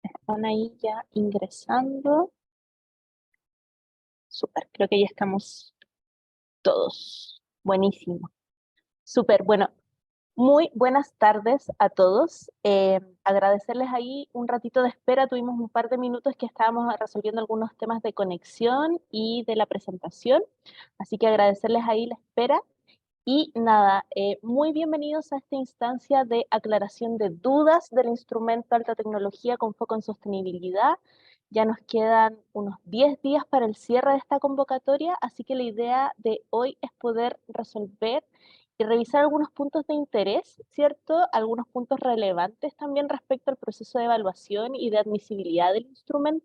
Están ahí ya ingresando. Súper, creo que ya estamos todos. Buenísimo. Súper, bueno, muy buenas tardes a todos. Agradecerles ahí un ratito de espera. Tuvimos un par de minutos que estábamos resolviendo algunos temas de conexión y de la presentación. Así que agradecerles ahí la espera. Y nada, muy bienvenidos a esta instancia de aclaración de dudas del instrumento Alta Tecnología con foco en sostenibilidad. Ya nos quedan unos 10 días para el cierre de esta convocatoria, así que la idea de hoy es poder resolver y revisar algunos puntos de interés, ¿cierto? Algunos puntos relevantes también respecto al proceso de evaluación y de admisibilidad del instrumento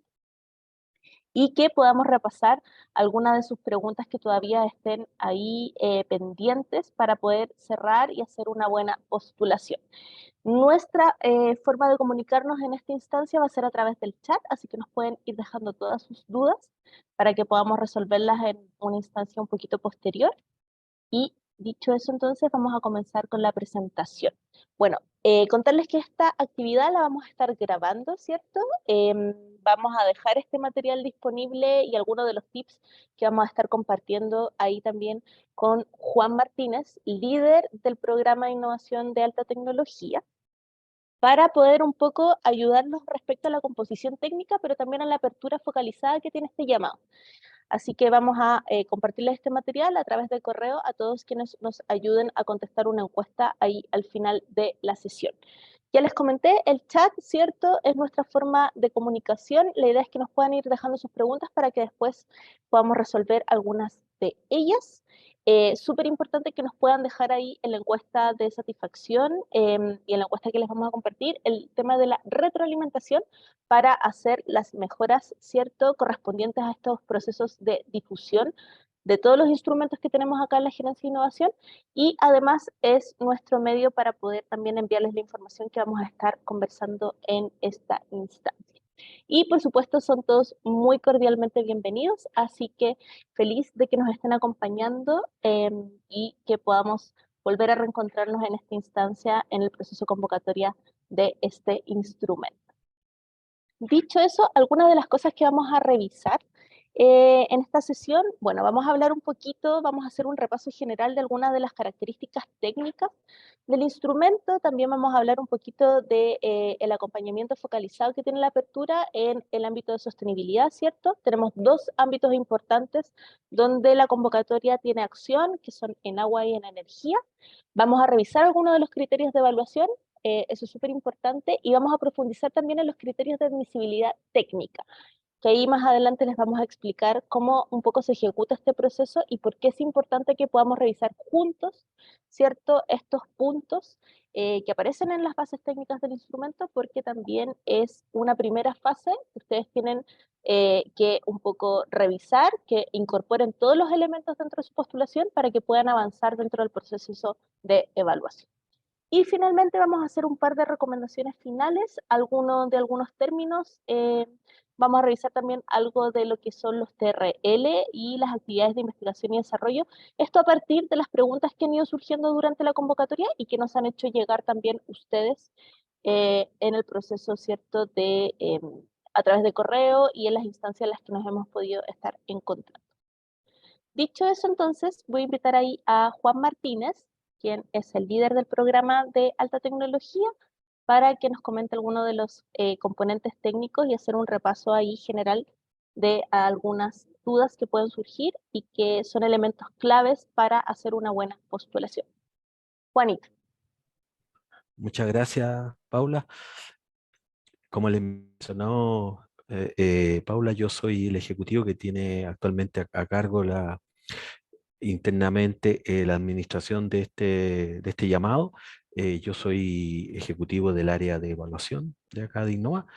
y que podamos repasar algunas de sus preguntas que todavía estén ahí pendientes para poder cerrar y hacer una buena postulación. Nuestra forma de comunicarnos en esta instancia va a ser a través del chat, así que nos pueden ir dejando todas sus dudas para que podamos resolverlas en una instancia un poquito posterior. Y dicho eso, entonces vamos a comenzar con la presentación. Bueno, contarles que esta actividad la vamos a estar grabando, ¿cierto? Vamos a dejar este material disponible y algunos de los tips que vamos a estar compartiendo ahí también con Juan Martínez, líder del programa de innovación de alta tecnología, para poder un poco ayudarnos respecto a la composición técnica, pero también a la apertura focalizada que tiene este llamado. Así que vamos a compartirles este material a través del correo a todos quienes nos ayuden a contestar una encuesta ahí al final de la sesión. Ya les comenté, el chat, ¿cierto? Es nuestra forma de comunicación. La idea es que nos puedan ir dejando sus preguntas para que después podamos resolver algunas de ellas. Súper importante que nos puedan dejar ahí en la encuesta de satisfacción y en la encuesta que les vamos a compartir el tema de la retroalimentación para hacer las mejoras, ¿cierto?, correspondientes a estos procesos de difusión de todos los instrumentos que tenemos acá en la Gerencia de Innovación y además es nuestro medio para poder también enviarles la información que vamos a estar conversando en esta instancia. Y por supuesto son todos muy cordialmente bienvenidos, así que feliz de que nos estén acompañando y que podamos volver a reencontrarnos en esta instancia en el proceso convocatoria de este instrumento. Dicho eso, algunas de las cosas que vamos a revisar en esta sesión, bueno, vamos a hablar un poquito, vamos a hacer un repaso general de algunas de las características técnicas del instrumento, también vamos a hablar un poquito de el acompañamiento focalizado que tiene la apertura en el ámbito de sostenibilidad, ¿cierto? Tenemos dos ámbitos importantes donde la convocatoria tiene acción, que son en agua y en energía. Vamos a revisar algunos de los criterios de evaluación, eso es súper importante, y vamos a profundizar también en los criterios de admisibilidad técnica, que ahí más adelante les vamos a explicar cómo un poco se ejecuta este proceso y por qué es importante que podamos revisar juntos, ¿cierto?, estos puntos que aparecen en las bases técnicas del instrumento, porque también es una primera fase que ustedes tienen que un poco revisar, que incorporen todos los elementos dentro de su postulación para que puedan avanzar dentro del proceso de evaluación. Y finalmente vamos a hacer un par de recomendaciones finales, algunos términos. Vamos a revisar también algo de lo que son los TRL y las actividades de investigación y desarrollo. Esto a partir de las preguntas que han ido surgiendo durante la convocatoria y que nos han hecho llegar también ustedes en el proceso, ¿cierto?, de, a través de correo y en las instancias en las que nos hemos podido estar encontrando. Dicho eso, entonces, voy a invitar ahí a Juan Martínez, quien es el líder del programa de alta tecnología, para que nos comente algunos de los componentes técnicos y hacer un repaso ahí general de algunas dudas que pueden surgir y que son elementos claves para hacer una buena postulación. Juanito. Muchas gracias, Paula. Como le mencionó Paula, yo soy el ejecutivo que tiene actualmente a cargo internamente la administración de este llamado. Yo soy ejecutivo del área de evaluación de acá de Innova.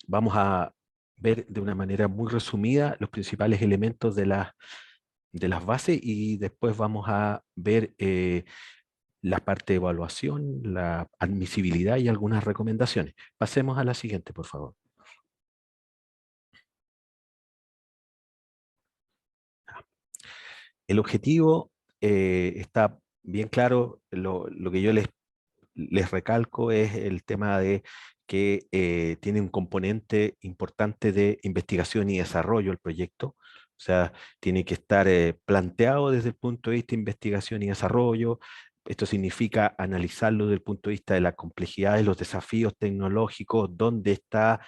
Vamos a ver de una manera muy resumida los principales elementos de las bases y después vamos a ver la parte de evaluación, la admisibilidad y algunas recomendaciones. Pasemos a la siguiente, por favor. El objetivo está bien claro, lo que yo les recalco es el tema de que tiene un componente importante de investigación y desarrollo el proyecto. O sea, tiene que estar planteado desde el punto de vista de investigación y desarrollo. Esto significa analizarlo desde el punto de vista de la complejidad de los desafíos tecnológicos, dónde está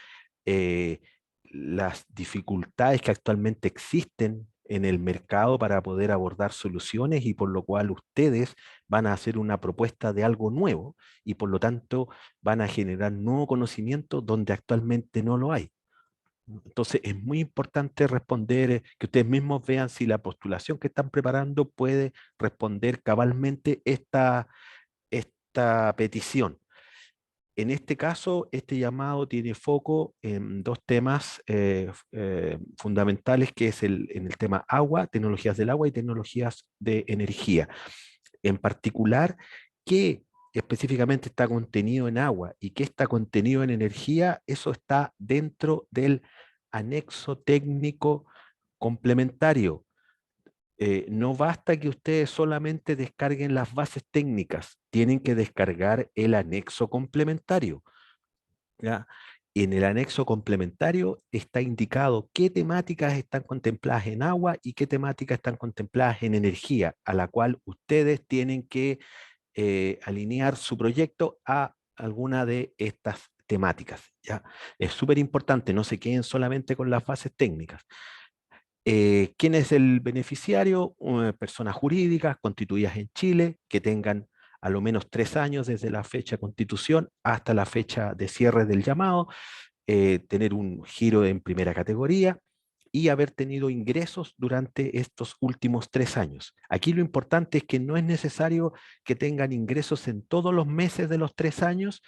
eh, las dificultades que actualmente existen en el mercado para poder abordar soluciones y por lo cual ustedes van a hacer una propuesta de algo nuevo y por lo tanto van a generar nuevo conocimiento donde actualmente no lo hay. Entonces es muy importante responder, que ustedes mismos vean si la postulación que están preparando puede responder cabalmente esta petición. En este caso, este llamado tiene foco en dos temas fundamentales, que es en el tema agua, tecnologías del agua y tecnologías de energía. En particular, ¿qué específicamente está contenido en agua y qué está contenido en energía? Eso está dentro del anexo técnico complementario. No basta que ustedes solamente descarguen las bases técnicas, tienen que descargar el anexo complementario. ¿Ya? En el anexo complementario está indicado qué temáticas están contempladas en agua y qué temáticas están contempladas en energía, a la cual ustedes tienen que alinear su proyecto a alguna de estas temáticas. ¿Ya? Es súper importante, no se queden solamente con las bases técnicas. ¿Quién es el beneficiario? Personas jurídicas constituidas en Chile que tengan a lo menos 3 años desde la fecha de constitución hasta la fecha de cierre del llamado, tener un giro en primera categoría y haber tenido ingresos durante estos últimos 3 años. Aquí lo importante es que no es necesario que tengan ingresos en todos los meses de los 3 años,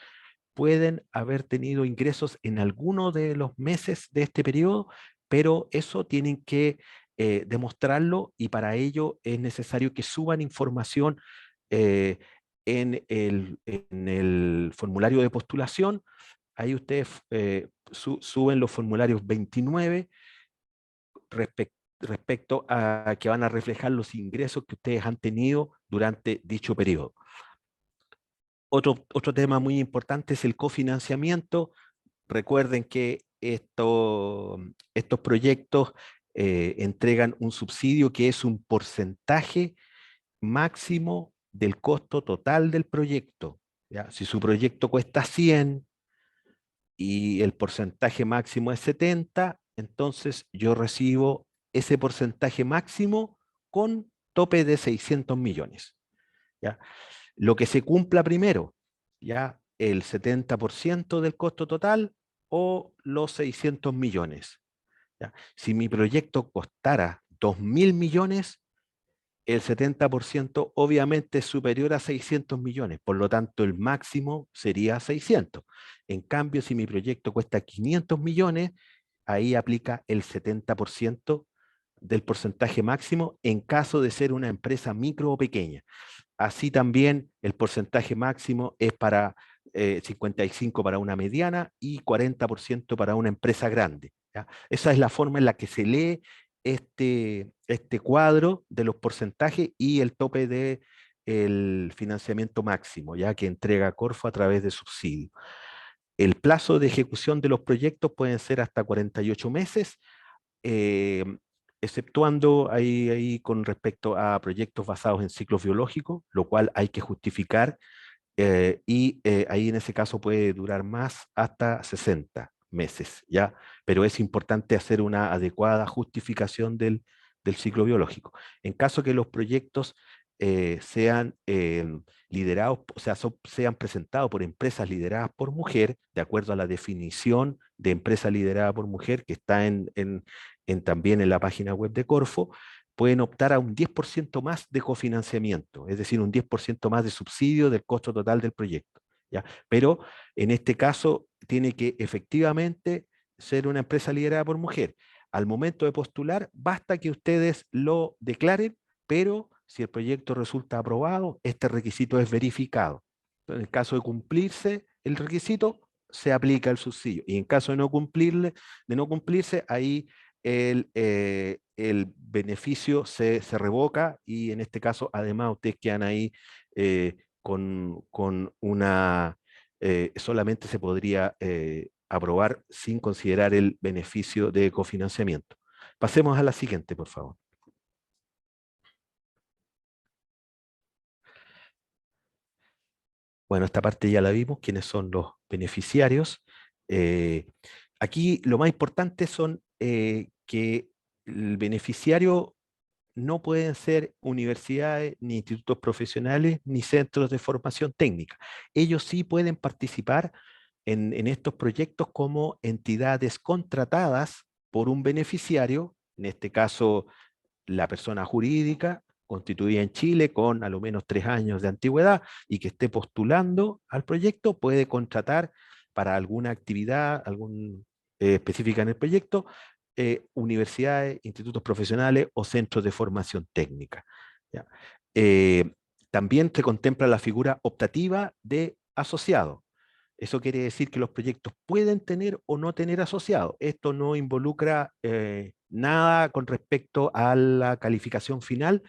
pueden haber tenido ingresos en alguno de los meses de este periodo, pero eso tienen que demostrarlo y para ello es necesario que suban información eh, en el formulario de postulación. Ahí ustedes suben los formularios 29 respecto a que van a reflejar los ingresos que ustedes han tenido durante dicho periodo. Otro tema muy importante es el cofinanciamiento. Recuerden que estos proyectos entregan un subsidio que es un porcentaje máximo del costo total del proyecto. ¿Ya? Si su proyecto cuesta 100 y el porcentaje máximo es 70, entonces yo recibo ese porcentaje máximo con tope de 600 millones. ¿Ya? Lo que se cumpla primero, ya el 70% del costo total o los 600 millones. ¿Ya? Si mi proyecto costara 2.000 millones, el 70% obviamente es superior a 600 millones, por lo tanto el máximo sería 600. En cambio, si mi proyecto cuesta 500 millones, ahí aplica el 70% del porcentaje máximo en caso de ser una empresa micro o pequeña. Así también el porcentaje máximo es para 55 para una mediana y 40% para una empresa grande. ¿Ya? Esa es la forma en la que se lee este cuadro de los porcentajes y el tope de el financiamiento máximo, ya que entrega Corfo a través de subsidio. El plazo de ejecución de los proyectos pueden ser hasta 48 meses, eh, exceptuando ahí con respecto a proyectos basados en ciclos biológicos, lo cual hay que justificar, y ahí en ese caso puede durar más hasta 60 meses, ¿ya? Pero es importante hacer una adecuada justificación del ciclo biológico. En caso que los proyectos sean liderados, o sea, sean presentados por empresas lideradas por mujer, de acuerdo a la definición de empresa liderada por mujer que está también en la página web de Corfo, pueden optar a un 10% más de cofinanciamiento, es decir, un 10% más de subsidio del costo total del proyecto. ¿Ya? Pero en este caso tiene que efectivamente ser una empresa liderada por mujer. Al momento de postular, basta que ustedes lo declaren, pero si el proyecto resulta aprobado, este requisito es verificado. En el caso de cumplirse el requisito, se aplica el subsidio. Y en caso de no cumplirse, ahí el beneficio se revoca y en este caso, además, ustedes quedan ahí con una solamente se podría aprobar sin considerar el beneficio de cofinanciamiento. Pasemos a la siguiente, por favor. Bueno, esta parte ya la vimos, quiénes son los beneficiarios. Aquí lo más importante son que el beneficiario no pueden ser universidades, ni institutos profesionales, ni centros de formación técnica. Ellos sí pueden participar en estos proyectos como entidades contratadas por un beneficiario, en este caso la persona jurídica constituida en Chile con a lo menos 3 años de antigüedad y que esté postulando al proyecto, puede contratar para alguna actividad específica en el proyecto, universidades, institutos profesionales o centros de formación técnica. ¿Ya? Eh, También se contempla la figura optativa de asociado. Eso quiere decir que los proyectos pueden tener o no tener asociados. Esto no involucra nada con respecto a la calificación final.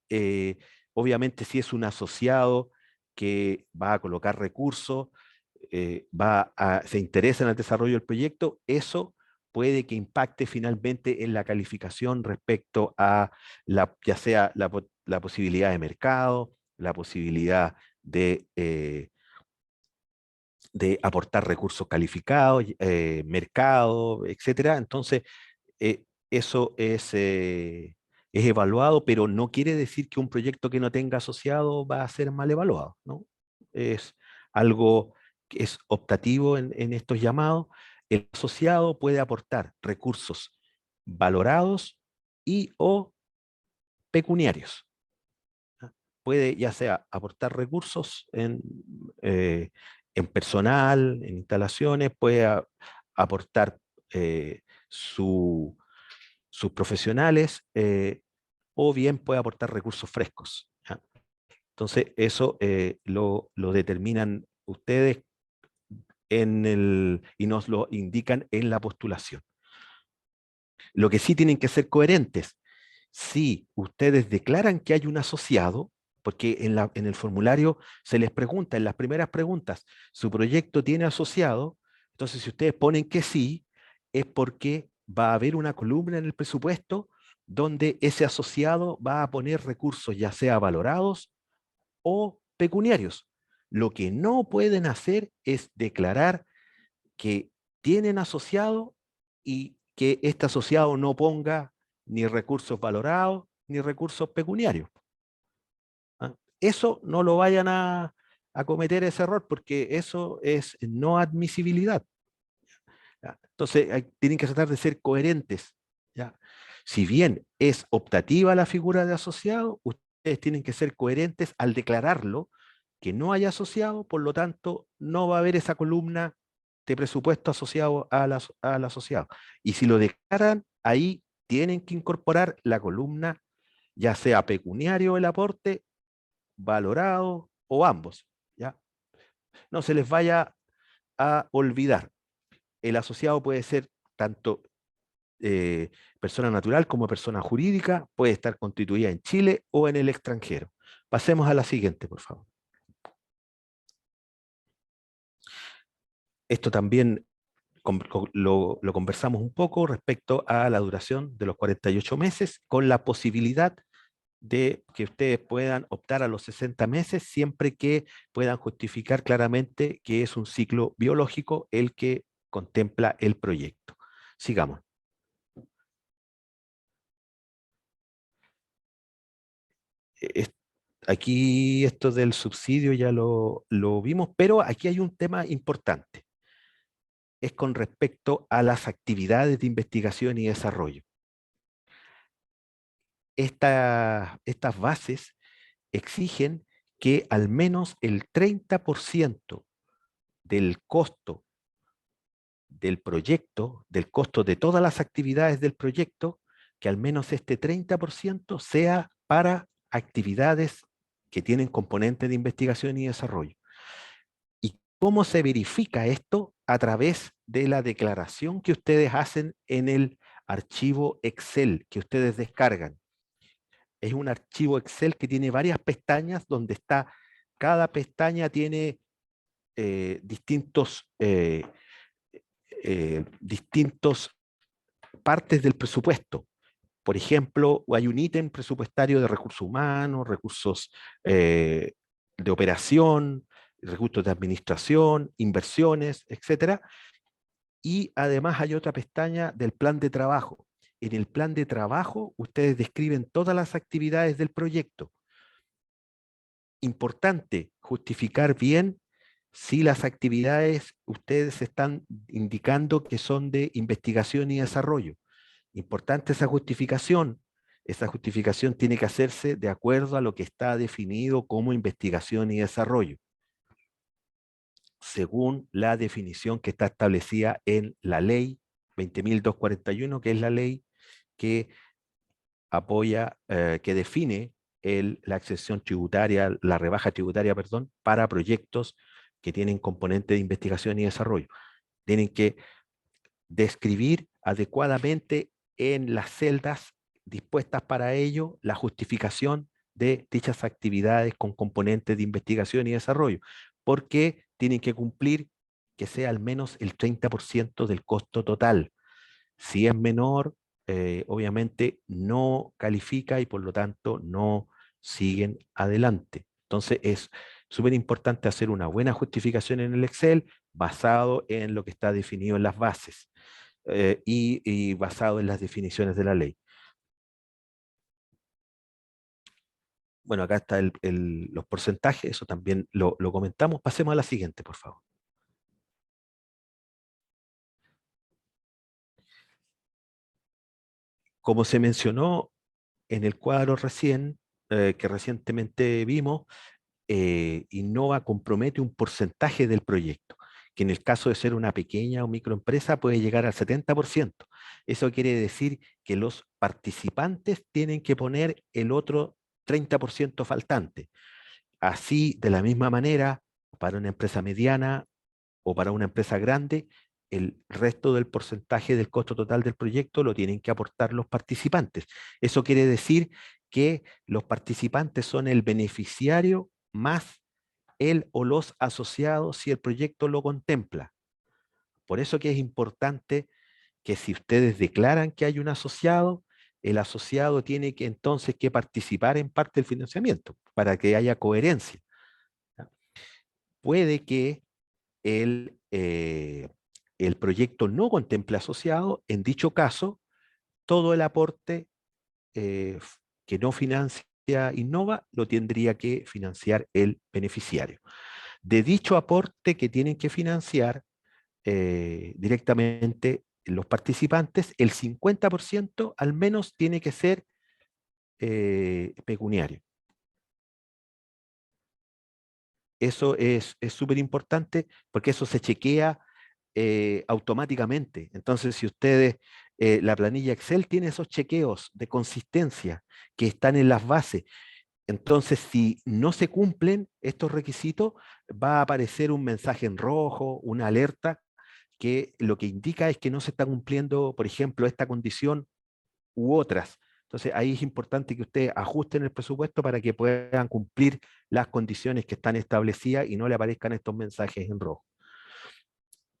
Eh, Obviamente, si es un asociado que va a colocar recursos, se interesa en el desarrollo del proyecto, eso puede que impacte finalmente en la calificación respecto a ya sea la posibilidad de mercado, la posibilidad de aportar recursos calificados, mercado, etcétera. Entonces, eso es evaluado, pero no quiere decir que un proyecto que no tenga asociado va a ser mal evaluado, ¿no? Es algo que es optativo en estos llamados. El asociado puede aportar recursos valorados y o pecuniarios. Puede ya sea aportar recursos eh, en personal, en instalaciones, puede aportar eh, sus profesionales, o bien puede aportar recursos frescos. ¿Ya? Entonces, eso lo determinan ustedes y nos lo indican en la postulación. Lo que sí tienen que ser coherentes. Si ustedes declaran que hay un asociado, porque en el formulario se les pregunta, en las primeras preguntas, ¿su proyecto tiene asociado? Entonces, si ustedes ponen que sí, es porque va a haber una columna en el presupuesto donde ese asociado va a poner recursos, ya sea valorados o pecuniarios. Lo que no pueden hacer es declarar que tienen asociado y que este asociado no ponga ni recursos valorados ni recursos pecuniarios. ¿Ah? Eso no lo vayan a cometer ese error porque eso es no admisibilidad. ¿Ya? Entonces tienen que tratar de ser coherentes. ¿Ya? Si bien es optativa la figura de asociado, ustedes tienen que ser coherentes al declararlo que no hay asociado, por lo tanto no va a haber esa columna de presupuesto asociado al asociado. Y si lo declaran, ahí tienen que incorporar la columna, ya sea pecuniario el aporte, valorado o ambos. ¿Ya? No se les vaya a olvidar. El asociado puede ser tanto persona natural como persona jurídica, puede estar constituida en Chile o en el extranjero. Pasemos a la siguiente, por favor. Esto también lo conversamos un poco respecto a la duración de los 48 meses, con la posibilidad de que ustedes puedan optar a los 60 meses siempre que puedan justificar claramente que es un ciclo biológico el que contempla el proyecto. Sigamos. Es- Aquí esto del subsidio ya lo vimos, pero aquí hay un tema importante. Es con respecto a las actividades de investigación y desarrollo. Estas bases exigen que al menos el 30% del costo del proyecto, del costo de todas las actividades del proyecto, que al menos este 30% sea para actividades que tienen componentes de investigación y desarrollo. ¿Y cómo se verifica esto? A través de la declaración que ustedes hacen en el archivo Excel que ustedes descargan. Es un archivo Excel que tiene varias pestañas donde está, cada pestaña tiene distintos partes del presupuesto. Por ejemplo, hay un ítem presupuestario de recursos humanos, recursos de operación, recursos de administración, inversiones, etcétera. Y además hay otra pestaña del plan de trabajo. En el plan de trabajo ustedes describen todas las actividades del proyecto. Importante justificar bien si las actividades ustedes están indicando que son de investigación y desarrollo. Importante esa justificación. Esa justificación tiene que hacerse de acuerdo a lo que está definido como investigación y desarrollo, según la definición que está establecida en la ley 20.241, que es la ley que apoya, que define la exención tributaria, la rebaja tributaria, perdón, para proyectos que tienen componente de investigación y desarrollo. Tienen que describir adecuadamente en las celdas dispuestas para ello la justificación de dichas actividades con componentes de investigación y desarrollo, porque tienen que cumplir que sea al menos el 30% del costo total. Si es menor, obviamente no califica y por lo tanto no siguen adelante. Entonces es súper importante hacer una buena justificación en el Excel basado en lo que está definido en las bases y basado en las definiciones de la ley. Bueno, acá está los porcentajes, eso también lo comentamos. Pasemos a la siguiente, por favor. Como se mencionó en el cuadro que recientemente vimos, Innova compromete un porcentaje del proyecto, que en el caso de ser una pequeña o microempresa puede llegar al 70%. Eso quiere decir que los participantes tienen que poner el otro 30% faltante. Así, de la misma manera, para una empresa mediana o para una empresa grande, el resto del porcentaje del costo total del proyecto lo tienen que aportar los participantes. Eso quiere decir que los participantes son el beneficiario más él o los asociados si el proyecto lo contempla. Por eso que es importante que si ustedes declaran que hay un asociado, el asociado tiene que entonces que participar en parte del financiamiento para que haya coherencia. Puede que el proyecto no contemple asociado, en dicho caso, todo el aporte que no financia Innova lo tendría que financiar el beneficiario. De dicho aporte que tienen que financiar directamente los participantes, el 50% al menos tiene que ser pecuniario. Eso es súper importante porque eso se chequea automáticamente. Entonces, si ustedes, la planilla Excel tiene esos chequeos de consistencia que están en las bases. Entonces, si no se cumplen estos requisitos, va a aparecer un mensaje en rojo, una alerta, que lo que indica es que no se está cumpliendo, por ejemplo, esta condición u otras. Entonces, ahí es importante que ustedes ajusten el presupuesto para que puedan cumplir las condiciones que están establecidas y no le aparezcan estos mensajes en rojo.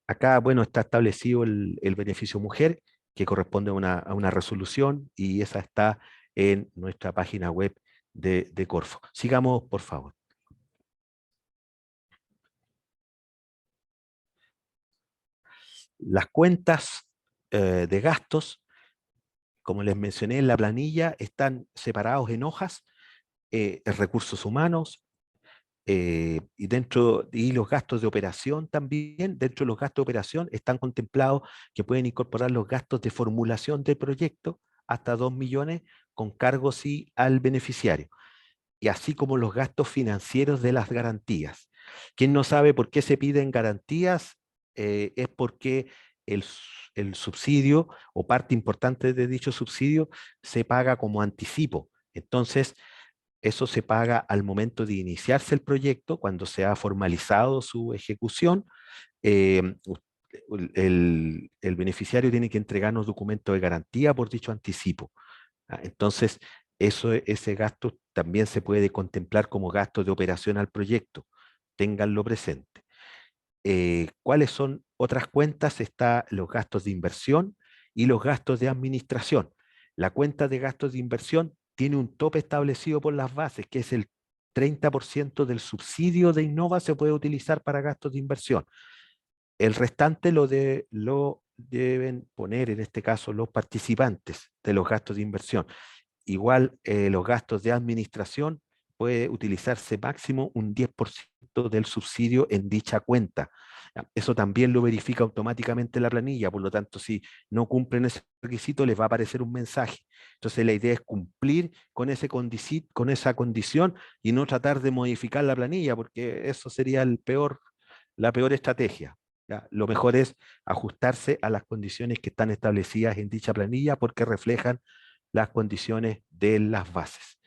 Acá, bueno, está establecido el beneficio mujer, que corresponde a una resolución, y esa está en nuestra página web de Corfo. Sigamos, por favor. Las cuentas de gastos, como les mencioné en la planilla, están separados en hojas, recursos humanos, y los gastos de operación también. Dentro de los gastos de operación están contemplados que pueden incorporar los gastos de formulación del proyecto hasta 2 millones con cargo sí al beneficiario, y así como los gastos financieros de las garantías. Quien no sabe por qué se piden garantías, es porque el subsidio o parte importante de dicho subsidio se paga como anticipo. Entonces, eso se paga al momento de iniciarse el proyecto, cuando se ha formalizado su ejecución. eh, el beneficiario tiene que entregarnos documentos de garantía por dicho anticipo. Entonces, ese gasto también se puede contemplar como gasto de operación al proyecto. Ténganlo presente. ¿Cuáles son otras cuentas? Está los gastos de inversión y los gastos de administración. La cuenta de gastos de inversión tiene un tope establecido por las bases, que es el 30% del subsidio de Innova se puede utilizar para gastos de inversión. El restante lo deben poner, en este caso, los participantes de los gastos de inversión. Igual, los gastos de administración puede utilizarse máximo un 10% del subsidio en dicha cuenta. Eso también lo verifica automáticamente la planilla, por lo tanto, si no cumplen ese requisito, les va a aparecer un mensaje. Entonces, la idea es cumplir con esa condición y no tratar de modificar la planilla, porque eso sería la peor estrategia. ¿Ya? Lo mejor es ajustarse a las condiciones que están establecidas en dicha planilla porque reflejan las condiciones de las bases.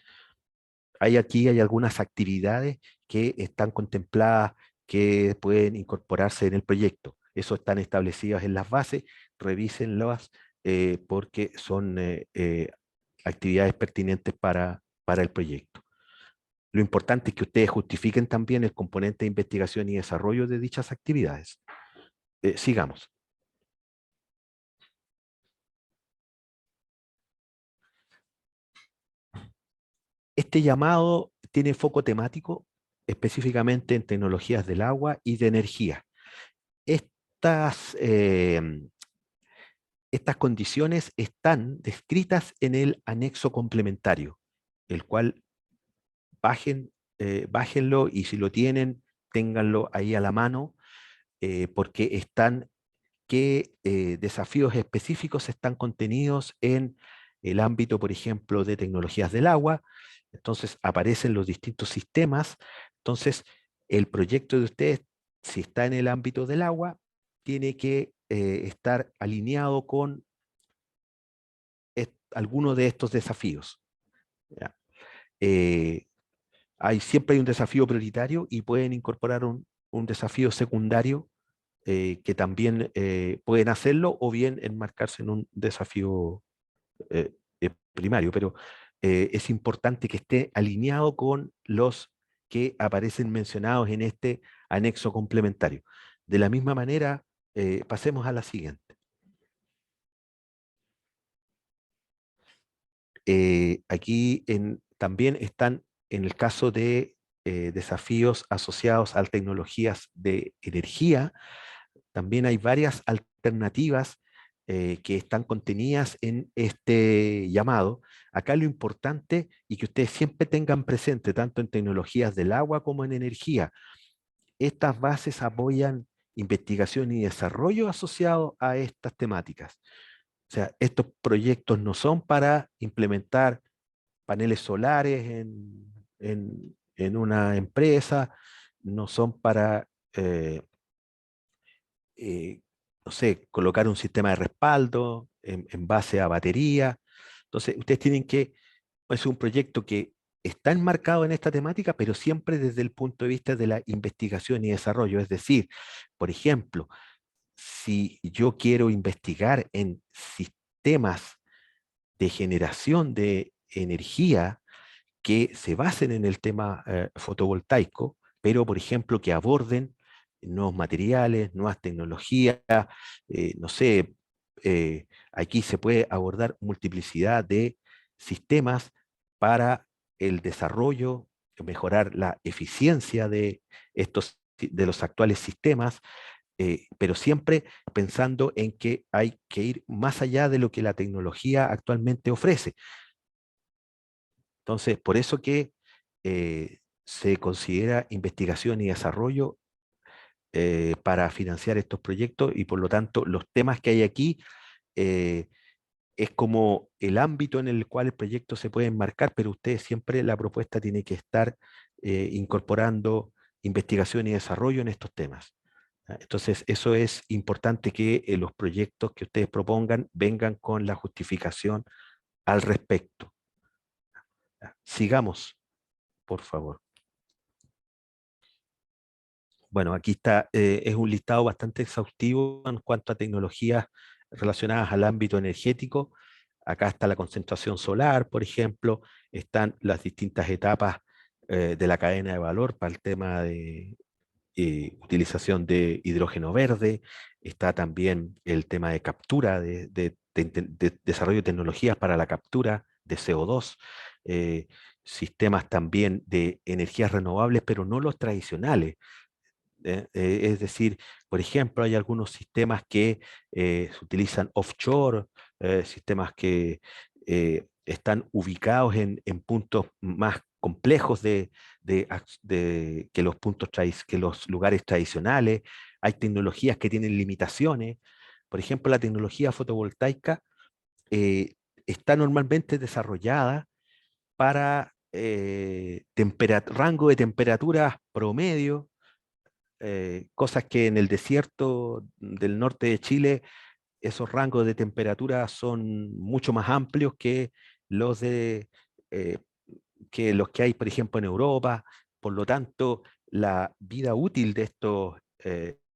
Aquí hay algunas actividades que están contempladas que pueden incorporarse en el proyecto. Eso están establecidas en las bases, revísenlas porque son actividades pertinentes para el proyecto. Lo importante es que ustedes justifiquen también el componente de investigación y desarrollo de dichas actividades. Sigamos. Este llamado tiene foco temático específicamente en tecnologías del agua y de energía. Estas, estas condiciones están descritas en el anexo complementario, el cual bájenlo y si lo tienen, ténganlo ahí a la mano, porque están qué desafíos específicos están contenidos en el ámbito, por ejemplo, de tecnologías del agua. Entonces aparecen los distintos sistemas. Entonces, el proyecto de ustedes, si está en el ámbito del agua, tiene que estar alineado con alguno de estos desafíos. ¿Ya? Eh, siempre hay un desafío prioritario y pueden incorporar un desafío secundario que también pueden hacerlo o bien enmarcarse en un desafío primario, pero es importante que esté alineado con los que aparecen mencionados en este anexo complementario. De la misma manera, pasemos a la siguiente. Aquí también están en el caso de desafíos asociados a tecnologías de energía, también hay varias alternativas que están contenidas en este llamado. Acá lo importante y que ustedes siempre tengan presente, tanto en tecnologías del agua como en energía, estas bases apoyan investigación y desarrollo asociado a estas temáticas. O sea, estos proyectos no son para implementar paneles solares en una empresa, no son para eh, no sé, colocar un sistema de respaldo en base a batería. Entonces, ustedes tienen que, es un proyecto que está enmarcado en esta temática, pero siempre desde el punto de vista de la investigación y desarrollo. Es decir, por ejemplo, si yo quiero investigar en sistemas de generación de energía que se basen en el tema fotovoltaico, pero por ejemplo que aborden nuevos materiales, nuevas tecnologías, no sé, aquí se puede abordar multiplicidad de sistemas para el desarrollo, mejorar la eficiencia de de los actuales sistemas, pero siempre pensando en que hay que ir más allá de lo que la tecnología actualmente ofrece. Entonces, por eso que se considera investigación y desarrollo para financiar estos proyectos y por lo tanto los temas que hay aquí eh, es como el ámbito en el cual el proyecto se puede enmarcar, pero ustedes siempre la propuesta tiene que estar incorporando investigación y desarrollo en estos temas. ¿Ya? Entonces, eso es importante que los proyectos que ustedes propongan vengan con la justificación al respecto. ¿Ya? Sigamos, por favor. Bueno, aquí está, es un listado bastante exhaustivo en cuanto a tecnologías relacionadas al ámbito energético. Acá está la concentración solar, por ejemplo, están las distintas etapas de la cadena de valor para el tema de utilización de hidrógeno verde, está también el tema de captura, de desarrollo de tecnologías para la captura de CO2, sistemas también de energías renovables, pero no los tradicionales. Es decir, por ejemplo, hay algunos sistemas que se utilizan offshore, sistemas que están ubicados en puntos más complejos que los que los lugares tradicionales. Hay tecnologías que tienen limitaciones. Por ejemplo, la tecnología fotovoltaica eh, está normalmente desarrollada para rango de temperaturas promedio, cosas que en el desierto del norte de Chile, esos rangos de temperatura son mucho más amplios los de eh, que los que hay, por ejemplo, en Europa. Por lo tanto, la vida útil de estos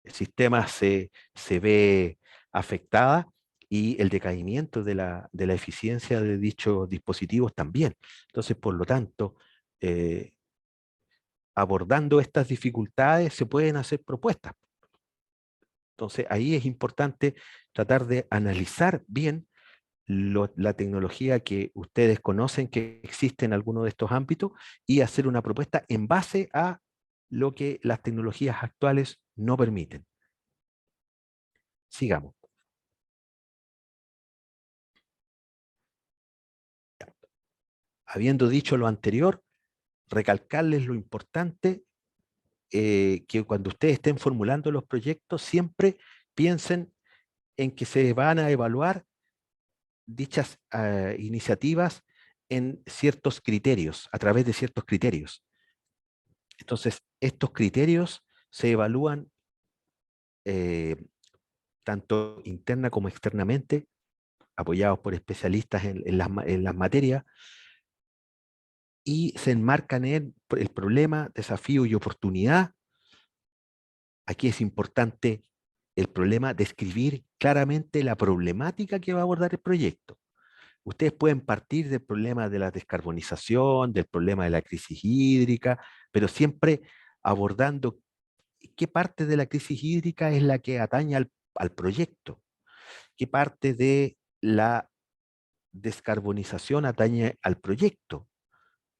sistemas se ve afectada y el decaimiento de la eficiencia de dichos dispositivos también. Entonces, por lo tanto, eh, abordando estas dificultades se pueden hacer propuestas. Entonces, ahí es importante tratar de analizar bien la tecnología que ustedes conocen que existe en alguno de estos ámbitos y hacer una propuesta en base a lo que las tecnologías actuales no permiten. Sigamos. Habiendo dicho lo anterior, recalcarles lo importante que cuando ustedes estén formulando los proyectos, siempre piensen en que se van a evaluar dichas iniciativas en ciertos criterios, a través de ciertos criterios. Entonces, estos criterios se evalúan eh, tanto interna como externamente, apoyados por especialistas en las materias, y se enmarcan en el problema, desafío y oportunidad. Aquí es importante el problema, describir claramente la problemática que va a abordar el proyecto. Ustedes pueden partir del problema de la descarbonización, del problema de la crisis hídrica, pero siempre abordando qué parte de la crisis hídrica es la que atañe al proyecto, qué parte de la descarbonización atañe al proyecto.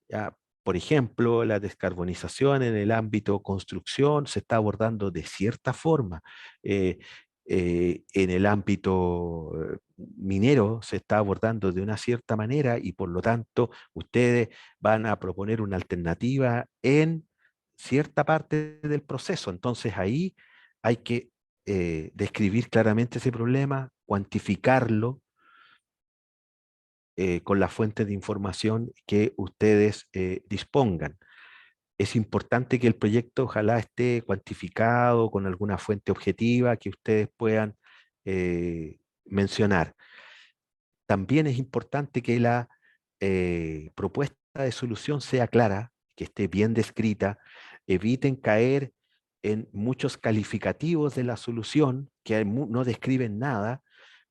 ¿Ya? Por ejemplo, la descarbonización en el ámbito construcción se está abordando de cierta forma. Eh, en el ámbito minero se está abordando de una cierta manera y por lo tanto ustedes van a proponer una alternativa en cierta parte del proceso. Entonces ahí hay que describir claramente ese problema, cuantificarlo con la fuente de información que ustedes dispongan. Es importante que el proyecto ojalá esté cuantificado con alguna fuente objetiva que ustedes puedan mencionar. También es importante que la propuesta de solución sea clara, que esté bien descrita, eviten caer en muchos calificativos de la solución que no describen nada.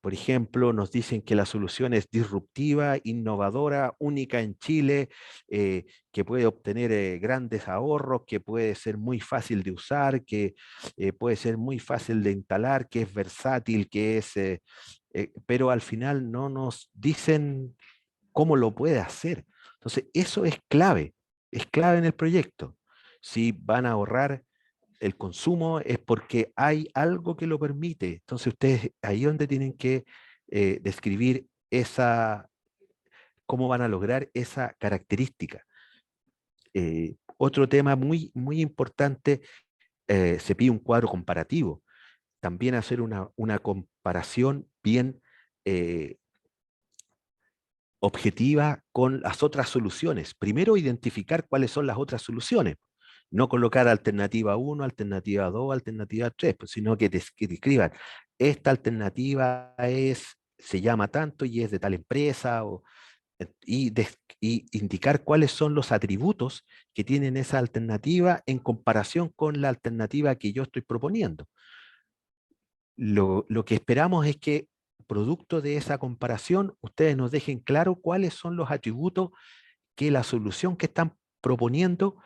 Por ejemplo, nos dicen que la solución es disruptiva, innovadora, única en Chile, que puede obtener grandes ahorros, que puede ser muy fácil de usar, que puede ser muy fácil de instalar, que es versátil, que es pero al final no nos dicen cómo lo puede hacer. Entonces, eso es clave en el proyecto. Si van a ahorrar el consumo es porque hay algo que lo permite. Entonces, ustedes ahí es donde tienen que describir cómo van a lograr esa característica. Otro tema muy importante, se pide un cuadro comparativo. También hacer una comparación bien eh, objetiva con las otras soluciones. Primero, identificar cuáles son las otras soluciones. No colocar alternativa 1, alternativa 2, alternativa 3, pues, sino que describan, esta alternativa se llama tanto y es de tal empresa, y indicar cuáles son los atributos que tienen esa alternativa en comparación con la alternativa que yo estoy proponiendo. Lo que esperamos es que, producto de esa comparación, ustedes nos dejen claro cuáles son los atributos que la solución que están proponiendo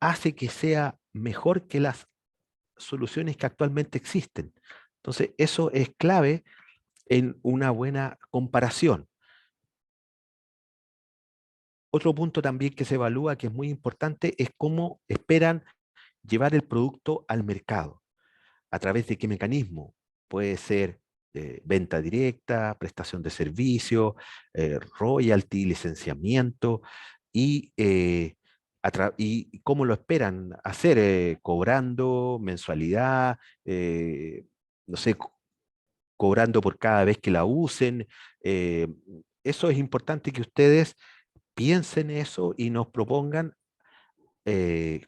hace que sea mejor que las soluciones que actualmente existen. Entonces, eso es clave en una buena comparación. Otro punto también que se evalúa, que es muy importante, es cómo esperan llevar el producto al mercado. ¿A través de qué mecanismo? Puede ser venta directa, prestación de servicio, royalty, licenciamiento, y, y cómo lo esperan hacer, cobrando mensualidad, no sé, cobrando por cada vez que la usen. eh, Eso es importante que ustedes piensen eso y nos propongan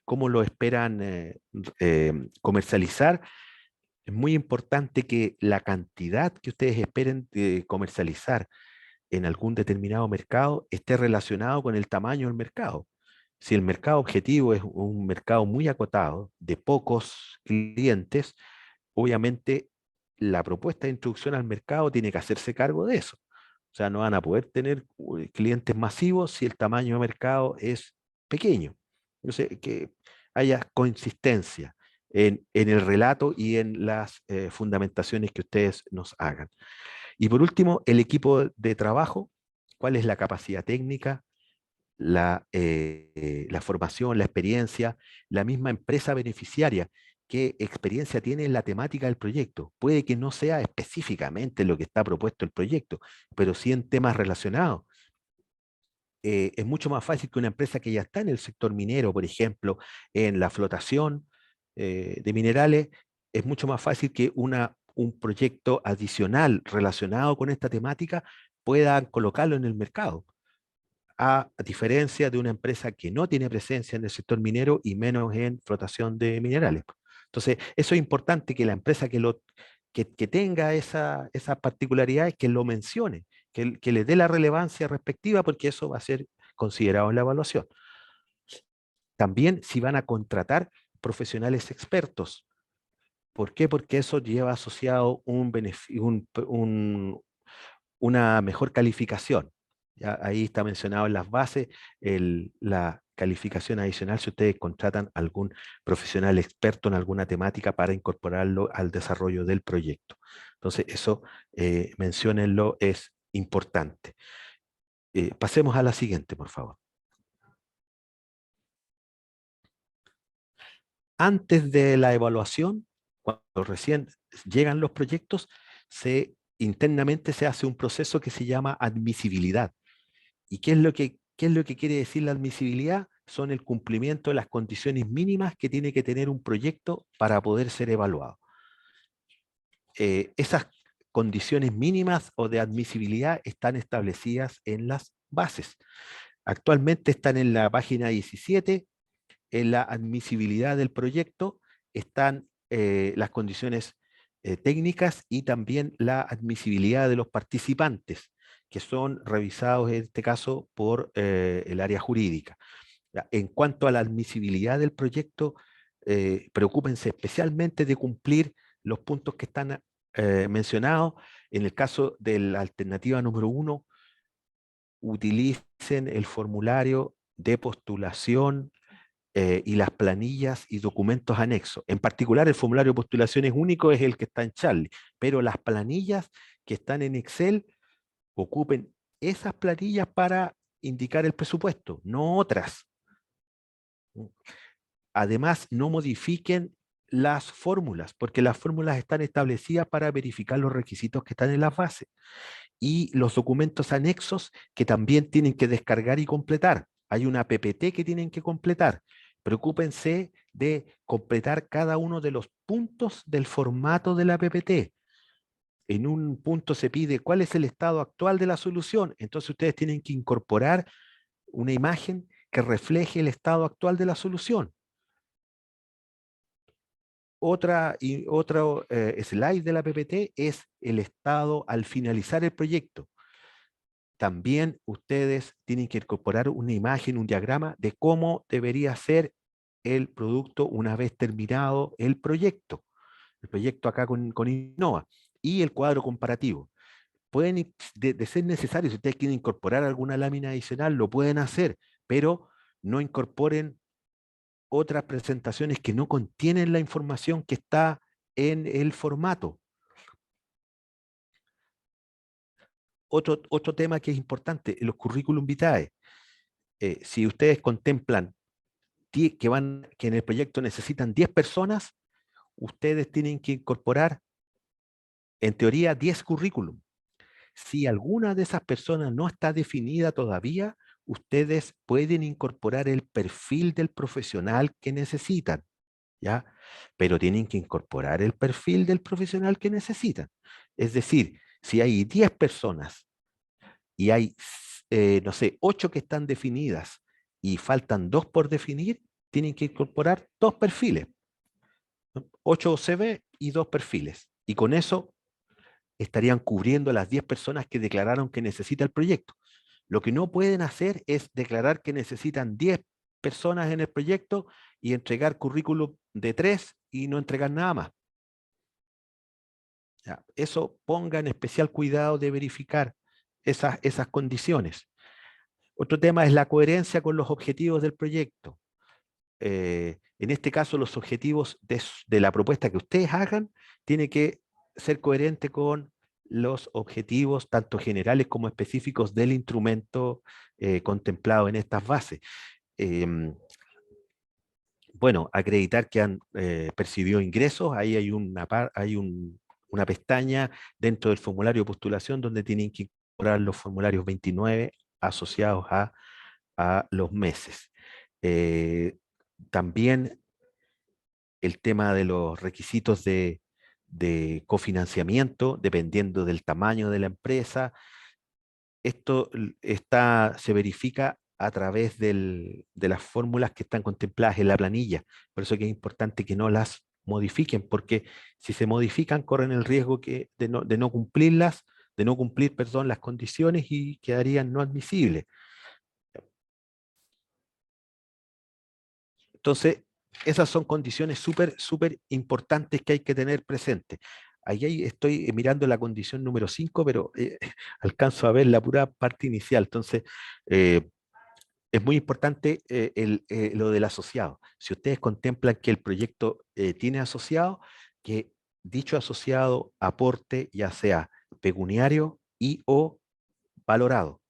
cómo lo esperan comercializar. Es muy importante que la cantidad que ustedes esperen comercializar en algún determinado mercado esté relacionado con el tamaño del mercado. Si el mercado objetivo es un mercado muy acotado, de pocos clientes, obviamente la propuesta de introducción al mercado tiene que hacerse cargo de eso. O sea, no van a poder tener clientes masivos si el tamaño de mercado es pequeño. Entonces, que haya consistencia en el relato y en las fundamentaciones que ustedes nos hagan. Y por último, el equipo de trabajo, cuál es la capacidad técnica, la formación, la experiencia, la misma empresa beneficiaria, qué experiencia tiene en la temática del proyecto. Puede que no sea específicamente lo que está propuesto el proyecto, pero sí en temas relacionados. Es mucho más fácil que una empresa que ya está en el sector minero, por ejemplo, en la flotación de minerales, es mucho más fácil que un proyecto adicional relacionado con esta temática puedan colocarlo en el mercado, a diferencia de una empresa que no tiene presencia en el sector minero y menos en flotación de minerales. Entonces, eso es importante que la empresa que tenga esa particularidad que lo mencione, que le dé la relevancia respectiva, porque eso va a ser considerado en la evaluación. También si van a contratar profesionales expertos. ¿Por qué? Porque eso lleva asociado una mejor calificación. ¿Ya? Ahí está mencionado en las bases la calificación adicional si ustedes contratan algún profesional experto en alguna temática para incorporarlo al desarrollo del proyecto. Entonces, eso, menciónenlo, es importante. Pasemos a la siguiente, por favor. Antes de la evaluación, cuando recién llegan los proyectos, internamente se hace un proceso que se llama admisibilidad. ¿Y qué es lo que quiere decir la admisibilidad? Son el cumplimiento de las condiciones mínimas que tiene que tener un proyecto para poder ser evaluado. Esas condiciones mínimas o de admisibilidad están establecidas en las bases. Actualmente están en la página 17, en la admisibilidad del proyecto están las condiciones técnicas y también la admisibilidad de los participantes, que son revisados en este caso por el área jurídica. Ya, en cuanto a la admisibilidad del proyecto, preocúpense especialmente de cumplir los puntos que están mencionados. En el caso de la alternativa número 1, utilicen el formulario de postulación y las planillas y documentos anexos. En particular, el formulario de postulaciones único es el que está en Charlie, pero las planillas que están en Excel, ocupen esas planillas para indicar el presupuesto, no otras. Además, no modifiquen las fórmulas, porque las fórmulas están establecidas para verificar los requisitos que están en las bases. Y los documentos anexos que también tienen que descargar y completar. Hay una PPT que tienen que completar. Preocúpense de completar cada uno de los puntos del formato de la PPT. En un punto se pide cuál es el estado actual de la solución. Entonces ustedes tienen que incorporar una imagen que refleje el estado actual de la solución. Otro slide de la PPT es el estado al finalizar el proyecto. También ustedes tienen que incorporar una imagen, un diagrama de cómo debería ser el producto una vez terminado el proyecto. El proyecto acá con Innova. Y el cuadro comparativo. Pueden, de ser necesario, si ustedes quieren incorporar alguna lámina adicional, lo pueden hacer, pero no incorporen otras presentaciones que no contienen la información que está en el formato. Otro tema que es importante, los currículum vitae. Si ustedes contemplan que en el proyecto necesitan 10 personas, ustedes tienen que incorporar, en teoría, 10 currículum. Si alguna de esas personas no está definida todavía, ustedes pueden incorporar el perfil del profesional que necesitan, ¿ya? Pero tienen que incorporar el perfil del profesional que necesitan. Es decir, si hay 10 personas y hay, no sé, 8 que están definidas y faltan 2 por definir, tienen que incorporar 2 perfiles, ¿no? 8 CV y 2 perfiles. Y con eso estarían cubriendo las 10 personas que declararon que necesita el proyecto. Lo que no pueden hacer es declarar que necesitan 10 personas en el proyecto y entregar currículum de 3 y no entregar nada más. Ya, eso ponga en especial cuidado de verificar esas condiciones. Otro tema es la coherencia con los objetivos del proyecto. En este caso, los objetivos de la propuesta que ustedes hagan tienen que ser coherentes con los objetivos tanto generales como específicos del instrumento contemplado en estas bases. Em, bueno, acreditar que han percibido ingresos, ahí hay una pestaña dentro del formulario de postulación donde tienen que incorporar los formularios 29 asociados a los meses. También el tema de los requisitos de cofinanciamiento, dependiendo del tamaño de la empresa. Esto se verifica a través de las fórmulas que están contempladas en la planilla. Por eso que es importante que no las modifiquen, porque si se modifican corren el riesgo de no cumplirlas, de no cumplir, perdón, las condiciones y quedarían no admisibles. Entonces, esas son condiciones súper importantes que hay que tener presentes. Ahí estoy mirando la condición número 5, pero alcanzo a ver la pura parte inicial. Entonces, es muy importante lo del asociado. Si ustedes contemplan que el proyecto tiene asociado, que dicho asociado aporte ya sea pecuniario y o valorado.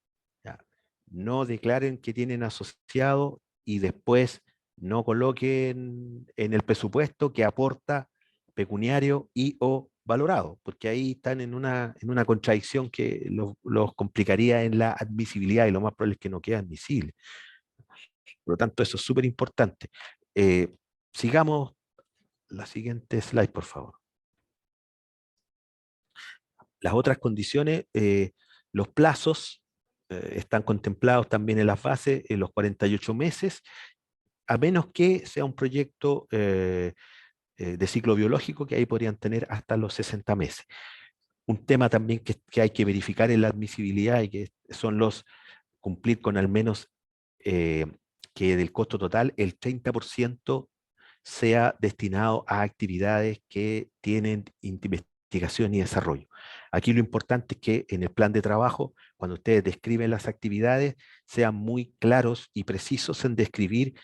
¿Ya? No declaren que tienen asociado y después no coloquen en el presupuesto que aporta pecuniario y o valorado, porque ahí están en una contradicción que los complicaría en la admisibilidad y lo más probable es que no quede admisible. Por lo tanto, eso es súper importante. Eh, Sigamos la siguiente slide, por favor. Las otras condiciones, los plazos están contemplados también en las bases, en los 48 meses, a menos que sea un proyecto de ciclo biológico, que ahí podrían tener hasta los 60 meses. Un tema también que hay que verificar en la admisibilidad y que son cumplir con al menos que del costo total el 30% sea destinado a actividades que tienen investigación y desarrollo. Aquí lo importante es que en el plan de trabajo, cuando ustedes describen las actividades, sean muy claros y precisos en describir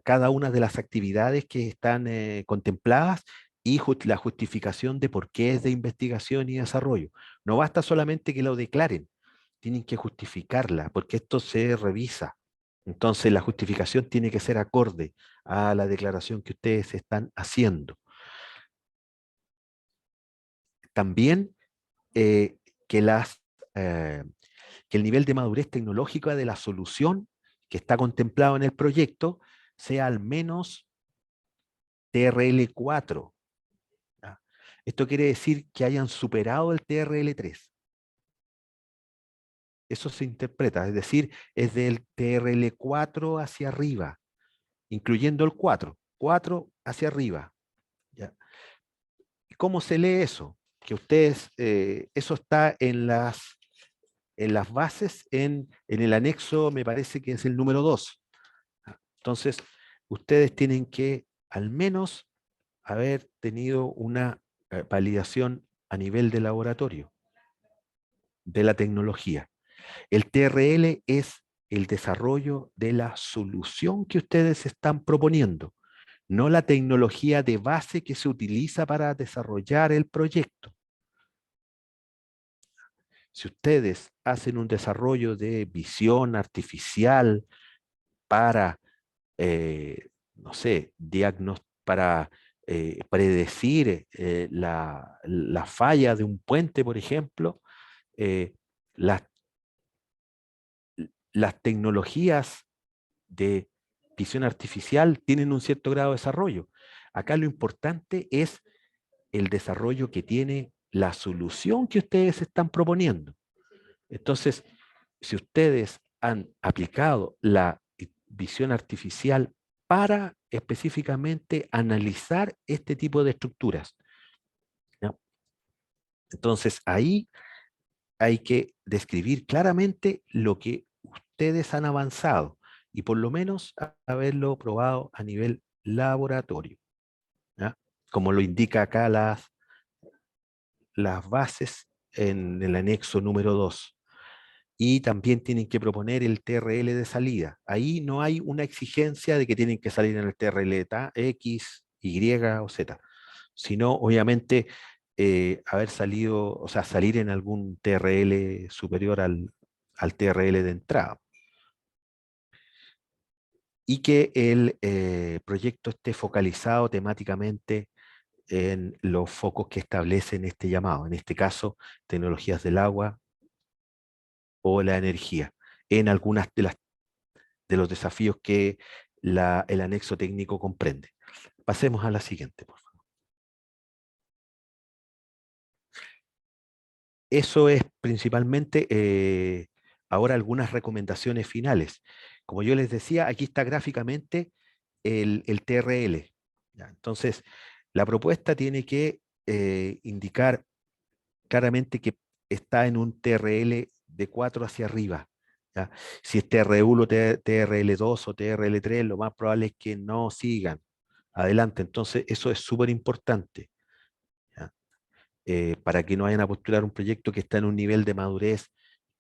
cada una de las actividades que están contempladas y la justificación de por qué es de investigación y desarrollo. No basta solamente que lo declaren, tienen que justificarla, porque esto se revisa. Entonces la justificación tiene que ser acorde a la declaración que ustedes están haciendo. También eh, que, las, eh, que el nivel de madurez tecnológica de la solución que está contemplado en el proyecto sea al menos TRL4. ¿Ya? Esto quiere decir que hayan superado el TRL3. Eso se interpreta, es decir, es del TRL4 hacia arriba, incluyendo el 4, 4 hacia arriba. ¿Ya? ¿Cómo se lee eso? Que ustedes, eso está en las bases, en el anexo, me parece que es el número 2. Entonces, ustedes tienen que al menos haber tenido una validación a nivel de laboratorio de la tecnología. El TRL es el desarrollo de la solución que ustedes están proponiendo, no la tecnología de base que se utiliza para desarrollar el proyecto. Si ustedes hacen un desarrollo de visión artificial para, no sé, para predecir la falla de un puente, por ejemplo, eh, las, las tecnologías de visión artificial tienen un cierto grado de desarrollo. Acá lo importante es el desarrollo que tiene la solución que ustedes están proponiendo. Entonces, si ustedes han aplicado la visión artificial para específicamente analizar este tipo de estructuras, ¿no? Entonces, ahí hay que describir claramente lo que ustedes han avanzado y por lo menos haberlo probado a nivel laboratorio, ¿ya? Como lo indica acá las bases en el anexo número 2. Y también tienen que proponer el TRL de salida. Ahí no hay una exigencia de que tienen que salir en el TRL X, Y o Z, sino obviamente haber salido, o sea, salir en algún TRL superior al TRL de entrada. Y que el proyecto esté focalizado temáticamente en los focos que establecen este llamado, en este caso, tecnologías del agua o la energía, en algunas de los desafíos que el anexo técnico comprende. Pasemos a la siguiente, por favor. Eso es principalmente ahora algunas recomendaciones finales. Como yo les decía, aquí está gráficamente el TRL. ¿Ya? Entonces, la propuesta tiene que indicar claramente que está en un TRL de 4 hacia arriba. ¿Ya? Si es TR1, TRL2 o TRL3, lo más probable es que no sigan adelante. Entonces, eso es súper importante, ¿ya? Para que no vayan a postular un proyecto que está en un nivel de madurez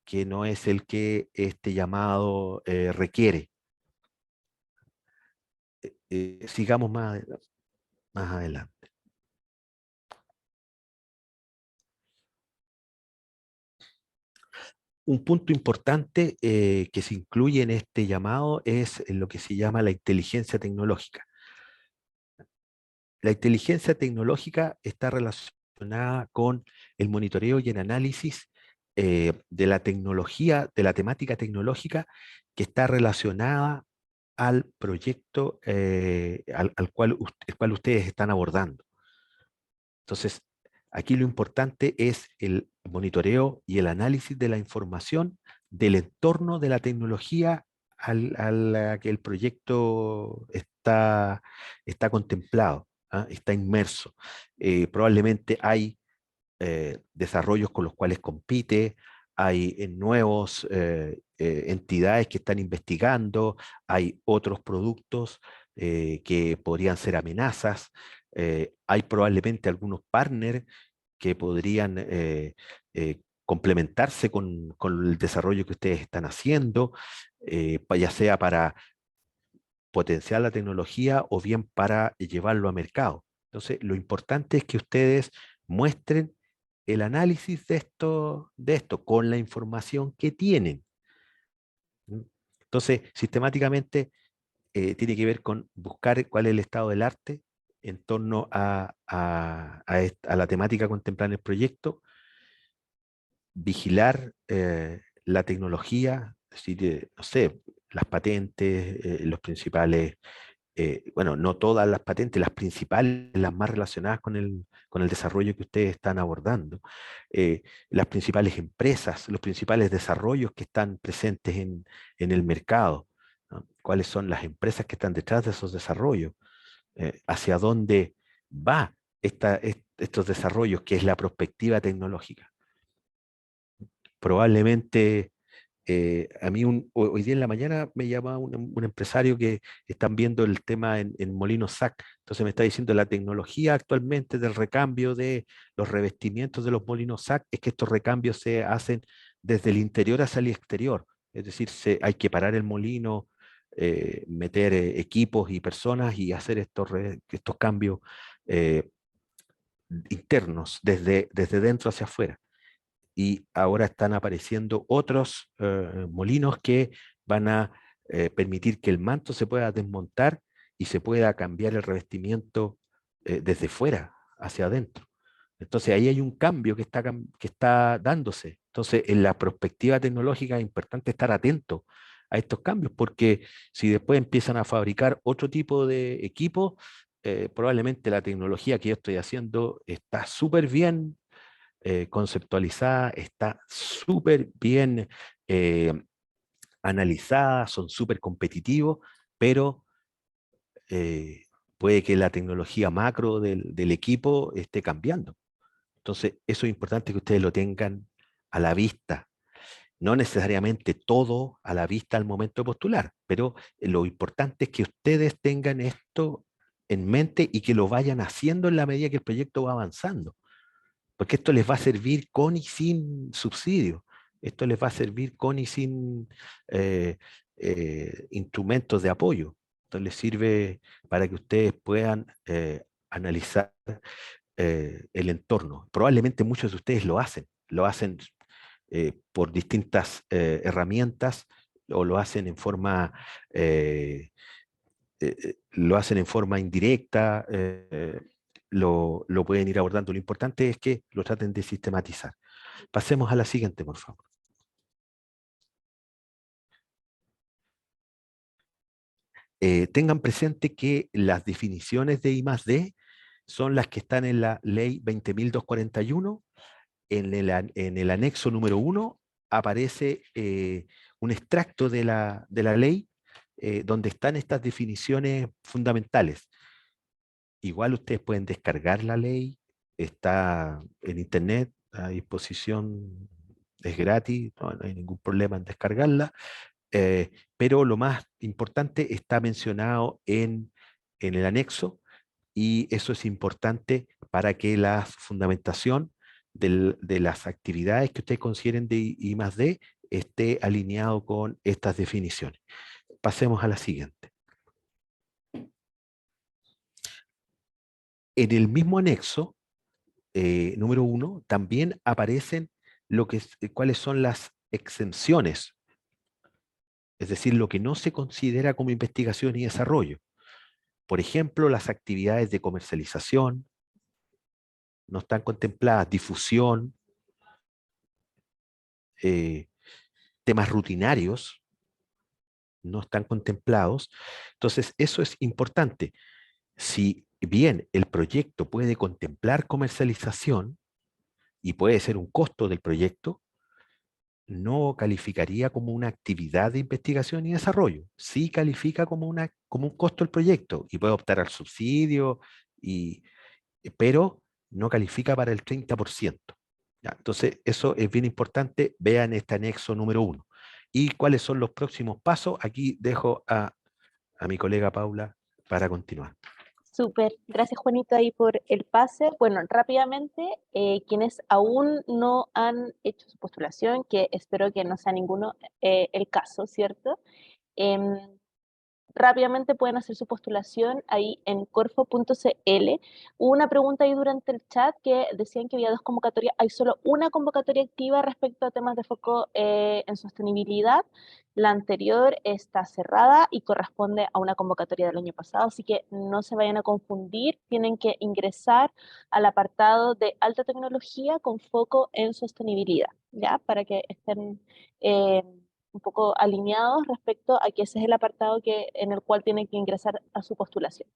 que no es el que este llamado requiere. Sigamos más adelante. Un punto importante que se incluye en este llamado es lo que se llama la inteligencia tecnológica. La inteligencia tecnológica está relacionada con el monitoreo y el análisis de la tecnología, de la temática tecnológica que está relacionada al proyecto el cual ustedes están abordando. Entonces, aquí lo importante es el monitoreo y el análisis de la información del entorno de la tecnología a la que el proyecto está contemplado, ¿ah? Está inmerso. Probablemente hay desarrollos con los cuales compite, hay nuevos entidades que están investigando, hay otros productos que podrían ser amenazas, hay probablemente algunos partners que podrían complementarse con el desarrollo que ustedes están haciendo, ya sea para potenciar la tecnología o bien para llevarlo a mercado. Entonces, lo importante es que ustedes muestren el análisis de esto con la información que tienen. ¿Mm? Entonces, sistemáticamente tiene que ver con buscar cuál es el estado del arte en torno a la temática contemplada en el proyecto, vigilar la tecnología, es decir, no sé, las patentes, los principales bueno, no todas las patentes, las principales, las más relacionadas con el desarrollo que ustedes están abordando, las principales empresas, los principales desarrollos que están presentes en el mercado, ¿no? ¿Cuáles son las empresas que están detrás de esos desarrollos? ¿Hacia dónde va estos desarrollos, que es la perspectiva tecnológica? Probablemente a mí hoy día en la mañana me llama un empresario que están viendo el tema en Molinos SAC. Entonces me está diciendo la tecnología actualmente del recambio de los revestimientos de los molinos SAC es que estos recambios se hacen desde el interior hacia el exterior. es decir, hay que parar el molino, meter equipos y personas y hacer estos cambios eh, internos, desde dentro hacia afuera. Y ahora están apareciendo otros molinos que van a permitir que el manto se pueda desmontar y se pueda cambiar el revestimiento desde fuera hacia adentro. Entonces ahí hay un cambio que está dándose. Entonces en la perspectiva tecnológica es importante estar atento a estos cambios, porque si después empiezan a fabricar otro tipo de equipo, probablemente la tecnología que yo estoy haciendo está súper bien conceptualizada, está súper bien eh, analizada, son súper competitivos, pero eh, puede que la tecnología macro del equipo esté cambiando. Entonces, eso es importante que ustedes lo tengan a la vista. No necesariamente todo a la vista al momento de postular, pero lo importante es que ustedes tengan esto en mente y que lo vayan haciendo en la medida que el proyecto va avanzando, porque esto les va a servir con y sin subsidio. Esto les va a servir con y sin eh, instrumentos de apoyo. Esto les sirve para que ustedes puedan analizar el entorno. Probablemente muchos de ustedes lo hacen por distintas herramientas o lo hacen en forma indirecta, lo pueden ir abordando. Lo importante es que lo traten de sistematizar. Pasemos a la siguiente, por favor. Tengan presente que las definiciones de I+D son las que están en la ley 20.241. En el anexo número 1 aparece un extracto de la ley donde están estas definiciones fundamentales. Igual ustedes pueden descargar la ley, está en internet, a disposición, es gratis, no hay ningún problema en descargarla, pero lo más importante está mencionado en el anexo y eso es importante para que la fundamentación de las actividades que ustedes consideren de I+D esté alineado con estas definiciones. Pasemos a la siguiente. En el mismo anexo, número 1, también aparecen cuáles son las exenciones, es decir, lo que no se considera como investigación y desarrollo. Por ejemplo, las actividades de comercialización no están contempladas, difusión, eh, temas rutinarios no están contemplados. Entonces, eso es importante. Si bien el proyecto puede contemplar comercialización y puede ser un costo del proyecto, no calificaría como una actividad de investigación y desarrollo. Sí califica como un costo del proyecto y puede optar al subsidio, pero no califica para el 30%. ¿Ya? Entonces, eso es bien importante. Vean este anexo número 1. ¿Y cuáles son los próximos pasos? Aquí dejo a mi colega Paula para continuar. Súper, gracias Juanito ahí por el pase. Bueno, rápidamente, quienes aún no han hecho su postulación, que espero que no sea ninguno el caso, ¿cierto? Em, rápidamente pueden hacer su postulación ahí en corfo.cl. Hubo una pregunta ahí durante el chat que decían que había dos convocatorias. Hay solo una convocatoria activa respecto a temas de foco en sostenibilidad. La anterior está cerrada y corresponde a una convocatoria del año pasado, así que no se vayan a confundir. Tienen que ingresar al apartado de alta tecnología con foco en sostenibilidad, ¿ya? Para que estén un poco alineados respecto a que ese es el apartado en el cual tienen que ingresar a su postulación.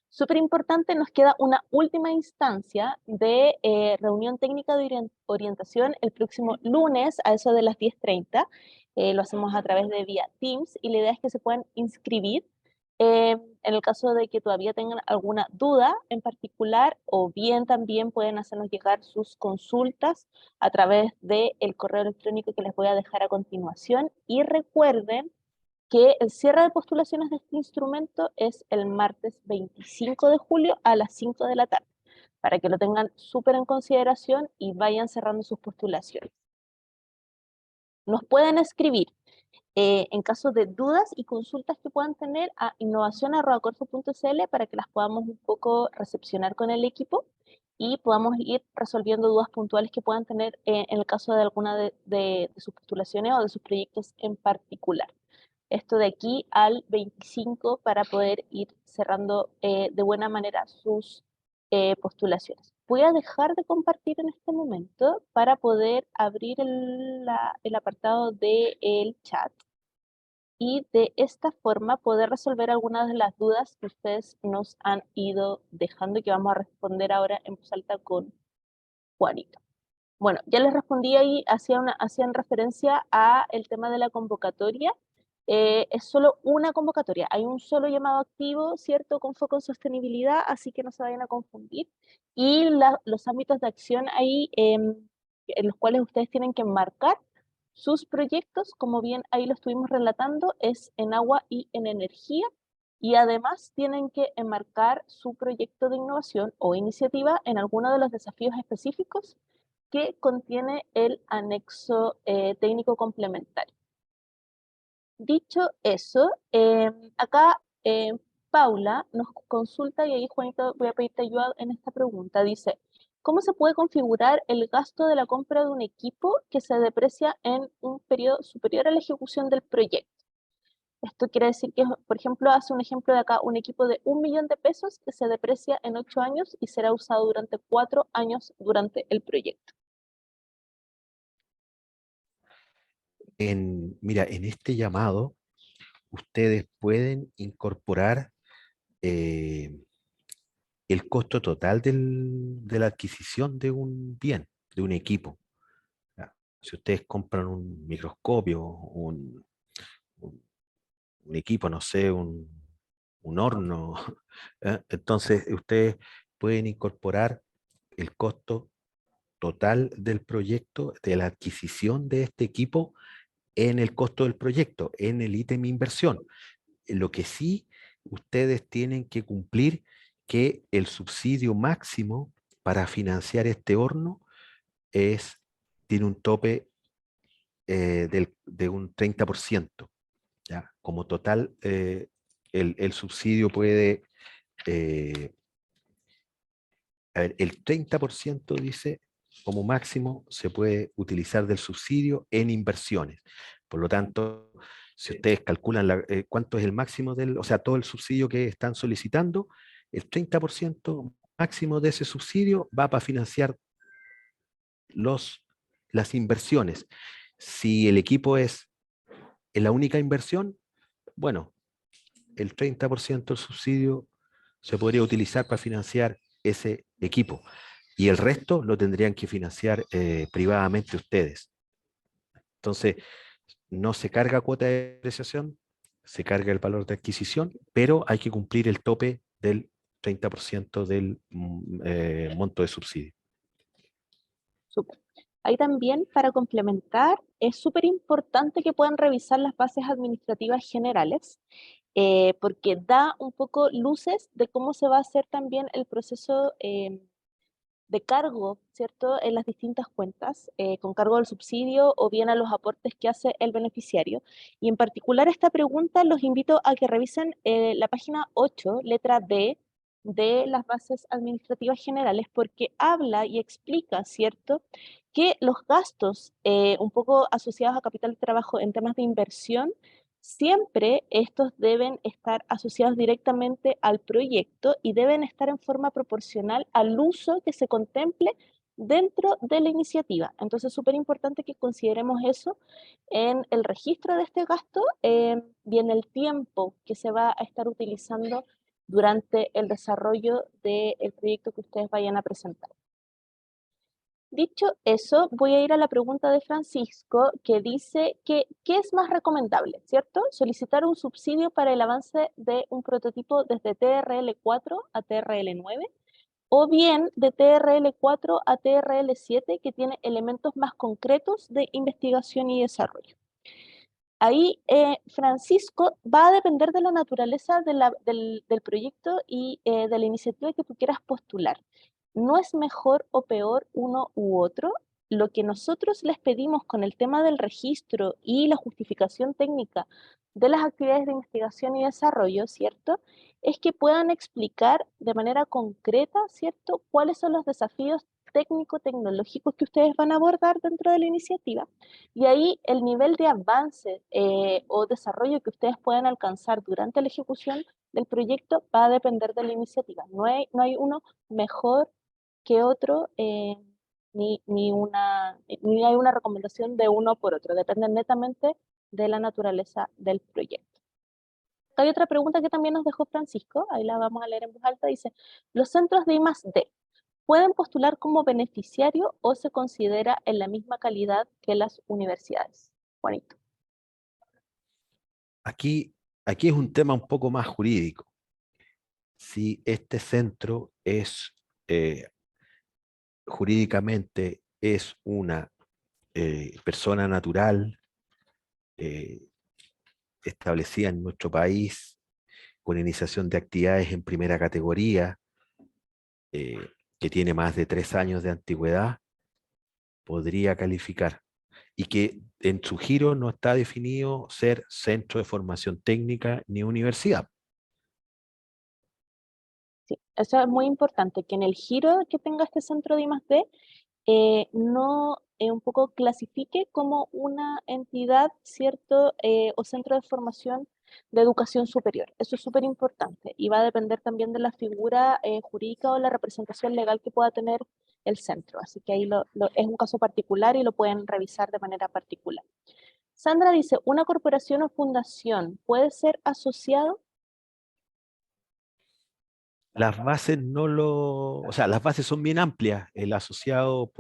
Súper importante, nos queda una última instancia de reunión técnica de orientación el próximo lunes a eso de las 10:30. Lo hacemos a través de vía Teams y la idea es que se puedan inscribir en el caso de que todavía tengan alguna duda en particular o bien también pueden hacernos llegar sus consultas a través del correo electrónico que les voy a dejar a continuación y recuerden que el cierre de postulaciones de este instrumento es el martes 25 de julio a las 5 de la tarde, para que lo tengan súper en consideración y vayan cerrando sus postulaciones. nos pueden escribir en caso de dudas y consultas que puedan tener a innovacion@corfo.cl para que las podamos un poco recepcionar con el equipo y podamos ir resolviendo dudas puntuales que puedan tener en el caso de alguna de sus postulaciones o de sus proyectos en particular. Esto de aquí al 25 para poder ir cerrando de buena manera sus postulaciones. Voy a dejar de compartir en este momento para poder abrir el apartado del chat y de esta forma poder resolver algunas de las dudas que ustedes nos han ido dejando y que vamos a responder ahora en voz alta con Juanito. Bueno, ya les respondí ahí, hacían referencia a el tema de la convocatoria. Es solo una convocatoria, hay un solo llamado activo, ¿cierto? Con foco en sostenibilidad, así que no se vayan a confundir. Y los ámbitos de acción ahí en los cuales ustedes tienen que marcar sus proyectos, como bien ahí lo estuvimos relatando, es en agua y en energía. Y además tienen que enmarcar su proyecto de innovación o iniciativa en alguno de los desafíos específicos que contiene el anexo técnico complementario. Dicho eso, acá Paula nos consulta, y ahí Juanito voy a pedirte ayuda en esta pregunta, dice, ¿cómo se puede configurar el gasto de la compra de un equipo que se deprecia en un periodo superior a la ejecución del proyecto? Esto quiere decir que, por ejemplo, hace un ejemplo de acá, un equipo de 1.000.000 de pesos que se deprecia en 8 años y será usado durante 4 años durante el proyecto. Mira, en este llamado ustedes pueden incorporar el costo total de la adquisición de un bien, de un equipo. ¿Ya? Si ustedes compran un microscopio, un- un equipo, no sé, un horno, ¿ya? Entonces ustedes pueden incorporar el costo total del proyecto, de la adquisición de este equipo en el costo del proyecto, en el ítem inversión. Lo que sí, ustedes tienen que cumplir que el subsidio máximo para financiar este horno tiene un tope de un 30%. ¿Ya? Como total, el subsidio puede, a ver, el 30% dice, como máximo se puede utilizar del subsidio en inversiones. Por lo tanto, si ustedes calculan cuánto es el máximo o sea, todo el subsidio que están solicitando, el 30% máximo de ese subsidio va para financiar las inversiones. Si el equipo es la única inversión, bueno, el 30% del subsidio se podría utilizar para financiar ese equipo y el resto lo tendrían que financiar privadamente ustedes. Entonces, no se carga cuota de depreciación, se carga el valor de adquisición, pero hay que cumplir el tope del 30% del monto de subsidio. Súper. Ahí también, para complementar, es súper importante que puedan revisar las bases administrativas generales, porque da un poco luces de cómo se va a hacer también el proceso de cargo, ¿cierto?, en las distintas cuentas, con cargo al subsidio o bien a los aportes que hace el beneficiario. Y en particular esta pregunta los invito a que revisen la página 8, letra D, de las bases administrativas generales, porque habla y explica, ¿cierto?, que los gastos un poco asociados a capital de trabajo en temas de inversión, siempre estos deben estar asociados directamente al proyecto y deben estar en forma proporcional al uso que se contemple dentro de la iniciativa. Entonces es súper importante que consideremos eso en el registro de este gasto y en el tiempo que se va a estar utilizando durante el desarrollo del proyecto que ustedes vayan a presentar. Dicho eso, voy a ir a la pregunta de Francisco, que dice que ¿qué es más recomendable, cierto? Solicitar un subsidio para el avance de un prototipo desde TRL4 a TRL9, o bien de TRL4 a TRL7, que tiene elementos más concretos de investigación y desarrollo. Ahí, Francisco, va a depender de la naturaleza del proyecto y de la iniciativa que tú quieras postular. No es mejor o peor uno u otro, lo que nosotros les pedimos con el tema del registro y la justificación técnica de las actividades de investigación y desarrollo, ¿cierto? Es que puedan explicar de manera concreta, ¿cierto?, cuáles son los desafíos técnico-tecnológicos que ustedes van a abordar dentro de la iniciativa. Y ahí el nivel de avance o desarrollo que ustedes puedan alcanzar durante la ejecución del proyecto va a depender de la iniciativa. No hay uno mejor que otro, ni hay una recomendación de uno por otro. Depende netamente de la naturaleza del proyecto. Hay otra pregunta que también nos dejó Francisco, ahí la vamos a leer en voz alta, dice, ¿los centros de I+D pueden postular como beneficiario o se considera en la misma calidad que las universidades? Juanito. Aquí es un tema un poco más jurídico. Si este centro es jurídicamente es una persona natural establecida en nuestro país con iniciación de actividades en primera categoría, que tiene más de 3 años de antigüedad, podría calificar. Y que en su giro no está definido ser centro de formación técnica ni universidad. Sí, eso es muy importante, que en el giro que tenga este centro de I+D no un poco clasifique como una entidad, ¿cierto? O centro de formación de educación superior. Eso es súper importante y va a depender también de la figura jurídica o la representación legal que pueda tener el centro. Así que ahí es un caso particular y lo pueden revisar de manera particular. Sandra dice, ¿una corporación o fundación puede ser asociado? Las bases no lo, o sea, las bases son bien amplias. El asociado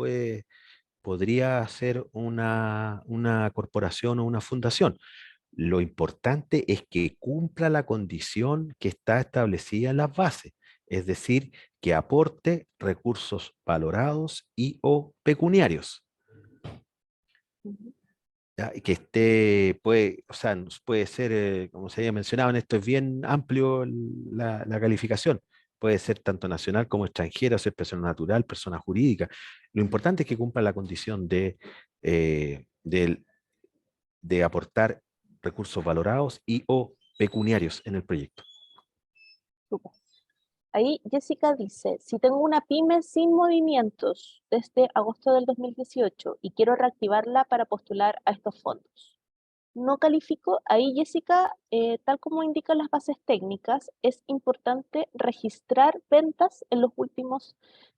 podría ser una corporación o una fundación. Lo importante es que cumpla la condición que está establecida en las bases, es decir, que aporte recursos valorados y o pecuniarios. Ujú. ¿Ya? Y que esté, puede, o sea, puede ser, como se había mencionado, en esto es bien amplio la calificación. Puede ser tanto nacional como extranjera, ser persona natural, persona jurídica. Lo importante es que cumpla la condición de aportar recursos valorados y o pecuniarios en el proyecto. Súper. Ahí Jessica dice, si tengo una pyme sin movimientos desde agosto del 2018 y quiero reactivarla para postular a estos fondos, no califico. Ahí Jessica, tal como indican las bases técnicas, es importante registrar ventas en los últimos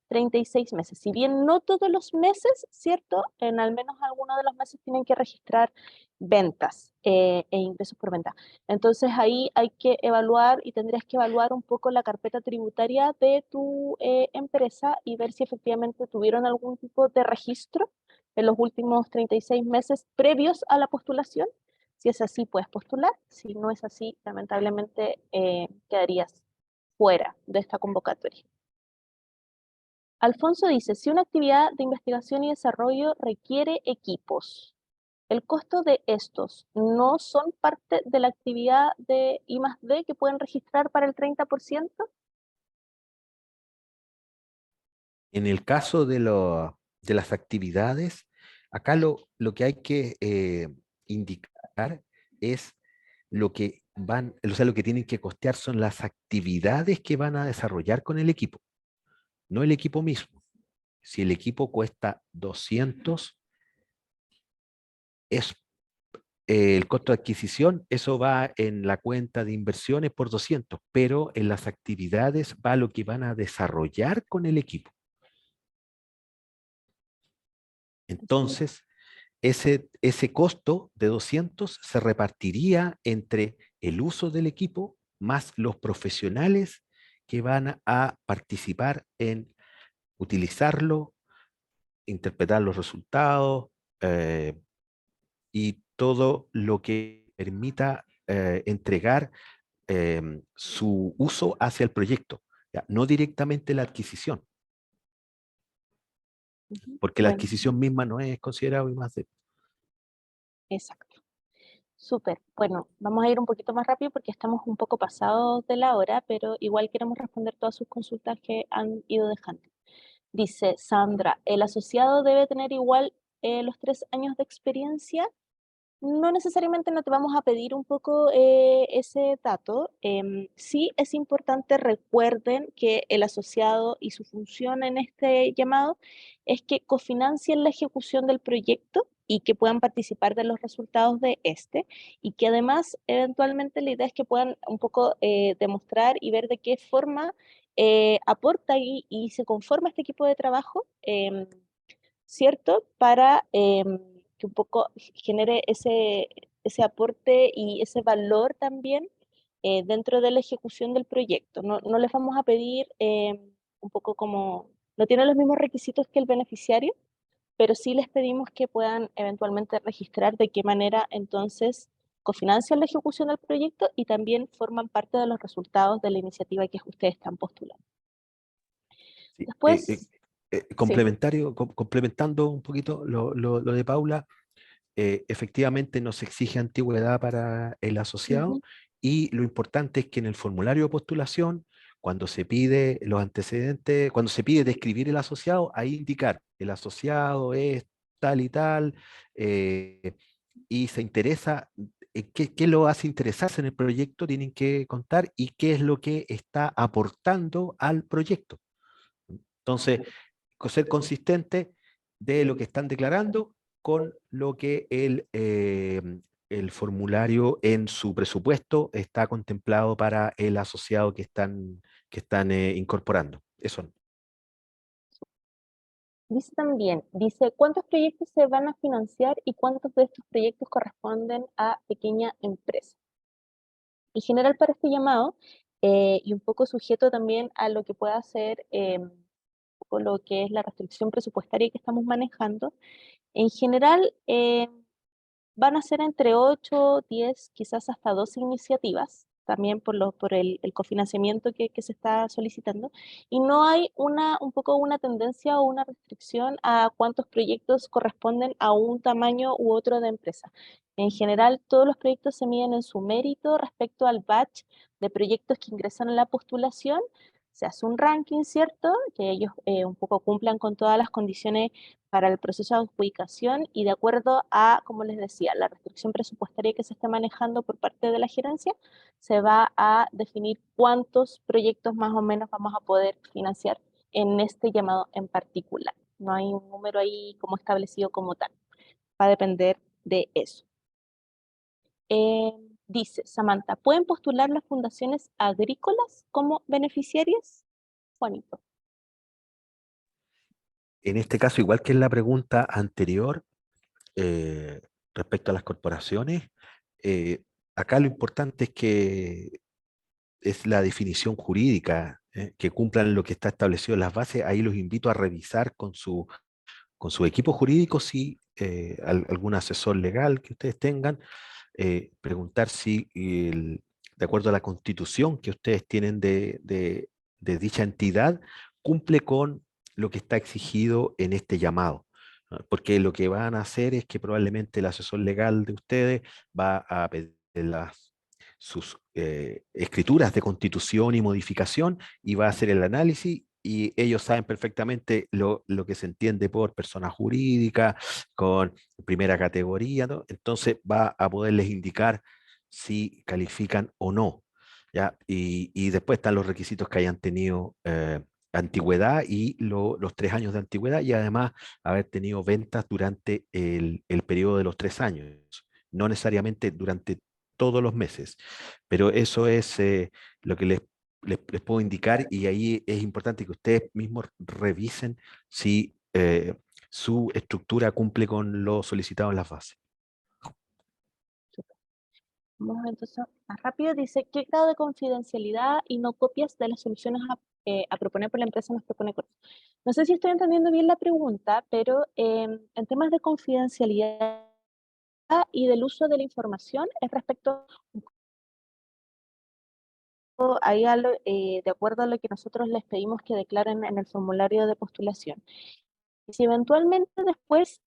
36 meses. Si bien no todos los meses, ¿cierto? En al menos algunos de los meses tienen que registrar ventas e ingresos por venta. Entonces ahí hay que evaluar y tendrías que evaluar un poco la carpeta tributaria de tu empresa y ver si efectivamente tuvieron algún tipo de registro en los últimos 36 meses previos a la postulación. Si es así, puedes postular. Si no es así, lamentablemente quedarías fuera de esta convocatoria. Alfonso dice, si una actividad de investigación y desarrollo requiere equipos, ¿el costo de estos no son parte de la actividad de I+D que pueden registrar para el 30%? En el caso de las actividades, acá lo que hay que indicar es lo que van, o sea, lo que tienen que costear son las actividades que van a desarrollar con el equipo, no el equipo mismo. Si el equipo cuesta 200, es el costo de adquisición, eso va en la cuenta de inversiones por 200, pero en las actividades va lo que van a desarrollar con el equipo. Entonces, ese costo de 200 se repartiría entre el uso del equipo más los profesionales que van a participar en utilizarlo, interpretar los resultados y todo lo que permita entregar su uso hacia el proyecto, ¿ya? No directamente la adquisición, porque la Bueno, adquisición misma no es considerado y más de... exacto. Súper. Bueno, vamos a ir un poquito más rápido porque estamos un poco pasados de la hora, pero igual queremos responder todas sus consultas que han ido dejando. Dice Sandra, ¿el asociado debe tener igual los 3 años de experiencia? No necesariamente no te vamos a pedir un poco ese dato. Sí es importante, recuerden que el asociado y su función en este llamado es que cofinancien la ejecución del proyecto y que puedan participar de los resultados de este, y que además eventualmente la idea es que puedan un poco demostrar y ver de qué forma aporta y se conforma este equipo de trabajo. ¿Cierto? Para que un poco genere ese aporte y ese valor también dentro de la ejecución del proyecto. No les vamos a pedir un poco como, no tienen los mismos requisitos que el beneficiario, pero sí les pedimos que puedan eventualmente registrar de qué manera entonces cofinancian la ejecución del proyecto y también forman parte de los resultados de la iniciativa que ustedes están postulando. Sí, Después, sí. complementando un poquito lo de Paula, efectivamente no se exige antigüedad para el asociado Ujú, y lo importante es que en el formulario de postulación, cuando se pide los antecedentes, cuando se pide describir el asociado, ahí indicar el asociado es tal y tal, eh, y se interesa, qué lo hace interesarse en el proyecto, tienen que contar y qué es lo que está aportando al proyecto. Entonces, ser consistente de lo que están declarando con lo que el formulario en su presupuesto está contemplado para el asociado que están incorporando. Eso. Dice también, dice, ¿cuántos proyectos se van a financiar y cuántos de estos proyectos corresponden a pequeña empresa? En general para este llamado, y un poco sujeto también a lo que pueda ser un poco lo que es la restricción presupuestaria que estamos manejando, en general van a ser entre 8, 10, quizás hasta 12 iniciativas, también por el cofinanciamiento que se está solicitando, y no hay un poco una tendencia o una restricción a cuántos proyectos corresponden a un tamaño u otro de empresa. En general, todos los proyectos se miden en su mérito respecto al batch de proyectos que ingresan a la postulación. Se hace un ranking, ¿cierto? Que ellos un poco cumplan con todas las condiciones para el proceso de adjudicación y de acuerdo a, como les decía, la restricción presupuestaria que se esté manejando por parte de la gerencia, se va a definir cuántos proyectos más o menos vamos a poder financiar en este llamado en particular. No hay un número ahí como establecido como tal. Va a depender de eso. Eh, Dice Samantha, ¿pueden postular las fundaciones agrícolas como beneficiarias? Juanito. En este caso, igual que en la pregunta anterior, eh, respecto a las corporaciones, acá lo importante es que es la definición jurídica, que cumplan lo que está establecido en las bases. Ahí los invito a revisar con su equipo jurídico si algún asesor legal que ustedes tengan, preguntar si de acuerdo a la constitución que ustedes tienen de dicha entidad, cumple con lo que está exigido en este llamado. ¿No? Porque lo que van a hacer es que probablemente el asesor legal de ustedes va a pedir sus escrituras de constitución y modificación y va a hacer el análisis y ellos saben perfectamente lo que se entiende por persona jurídica, con primera categoría, ¿no? Entonces va a poderles indicar si califican o no, ¿ya? Y después están los requisitos que hayan tenido antigüedad y los 3 años de antigüedad y además haber tenido ventas durante el periodo de los 3 años, no necesariamente durante todos los meses, pero eso es lo que les puedo indicar y ahí es importante que ustedes mismos revisen si su estructura cumple con lo solicitado en las bases. Vamos entonces más rápido. Dice, ¿qué grado de confidencialidad y no copias de las soluciones a proponer por la empresa nos propone Corfo? No sé si estoy entendiendo bien la pregunta, pero en temas de confidencialidad y del uso de la información es respecto ahí de acuerdo a lo que nosotros les pedimos que declaren en el formulario de postulación. Si eventualmente después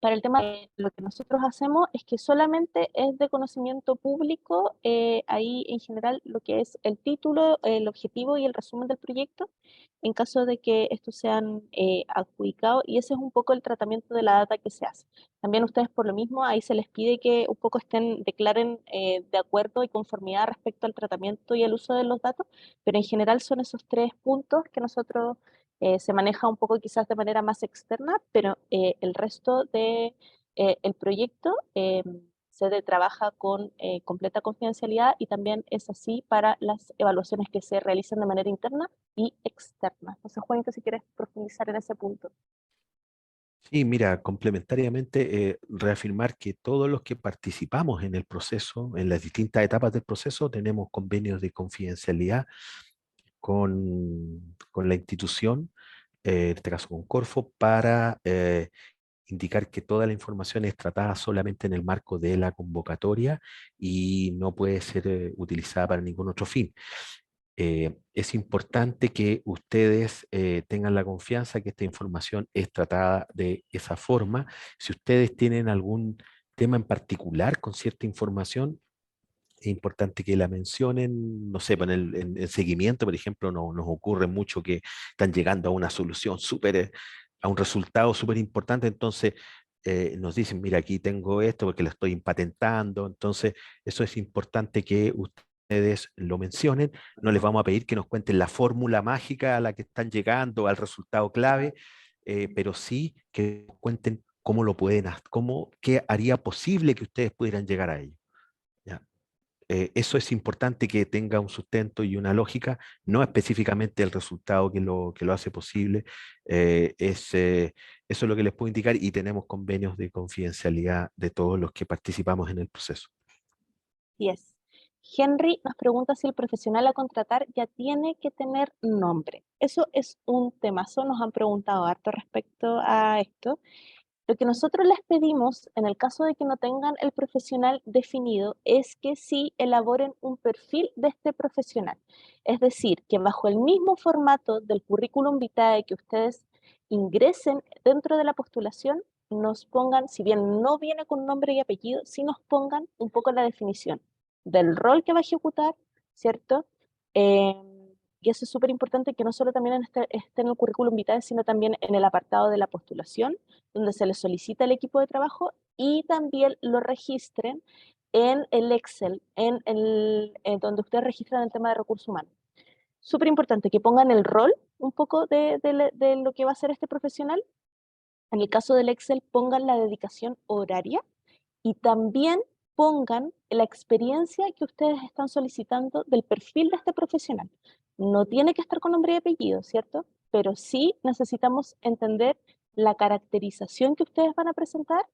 para el tema de lo que nosotros hacemos es que solamente es de conocimiento público, ahí en general lo que es el título, el objetivo y el resumen del proyecto, en caso de que estos sean adjudicados, y ese es un poco el tratamiento de la data que se hace. También ustedes por lo mismo, ahí se les pide que un poco declaren de acuerdo y conformidad respecto al tratamiento y el uso de los datos, pero en general son esos 3 puntos que nosotros se maneja un poco quizás de manera más externa, pero el resto de el proyecto trabaja con completa confidencialidad, y también es así para las evaluaciones que se realizan de manera interna y externa. No sé, Juanito, si quieres profundizar en ese punto. Sí, mira, complementariamente, reafirmar que todos los que participamos en el proceso, en las distintas etapas del proceso, tenemos convenios de confidencialidad con la institución, en este caso con Corfo, para indicar que toda la información es tratada solamente en el marco de la convocatoria y no puede ser utilizada para ningún otro fin. Es importante que ustedes tengan la confianza que esta información es tratada de esa forma. Si ustedes tienen algún tema en particular con cierta información, es importante que la mencionen, no sé, pues en seguimiento, por ejemplo, nos ocurre mucho que están llegando a una solución súper, a un resultado súper importante, entonces nos dicen, mira, aquí tengo esto porque lo estoy patentando, entonces eso es importante que ustedes lo mencionen, no les vamos a pedir que nos cuenten la fórmula mágica a la que están llegando, al resultado clave, pero sí que cuenten cómo lo pueden, cómo, qué haría posible que ustedes pudieran llegar a ello. ¿Ya? Eso es importante que tenga un sustento y una lógica, no específicamente el resultado que lo hace posible. Eso es lo que les puedo indicar y tenemos convenios de confidencialidad de todos los que participamos en el proceso. Y es. Henry nos pregunta si el profesional a contratar ya tiene que tener nombre. Eso es un temazo, nos han preguntado harto respecto a esto. Lo que nosotros les pedimos, en el caso de que no tengan el profesional definido, es que sí elaboren un perfil de este profesional. Es decir, que bajo el mismo formato del currículum vitae que ustedes ingresen dentro de la postulación, nos pongan, si bien no viene con nombre y apellido, sí nos pongan un poco la definición del rol que va a ejecutar, ¿cierto? Eh, y eso es súper importante, que no solo también esté en el currículum vitae, sino también en el apartado de la postulación, donde se les solicita el equipo de trabajo, y también lo registren en el Excel, en donde ustedes registran el tema de recursos humanos. Súper importante que pongan el rol un poco de lo que va a ser este profesional. En el caso del Excel, pongan la dedicación horaria y también pongan la experiencia que ustedes están solicitando del perfil de este profesional. No tiene que estar con nombre y apellido, ¿cierto? Pero sí necesitamos entender la caracterización que ustedes van a presentar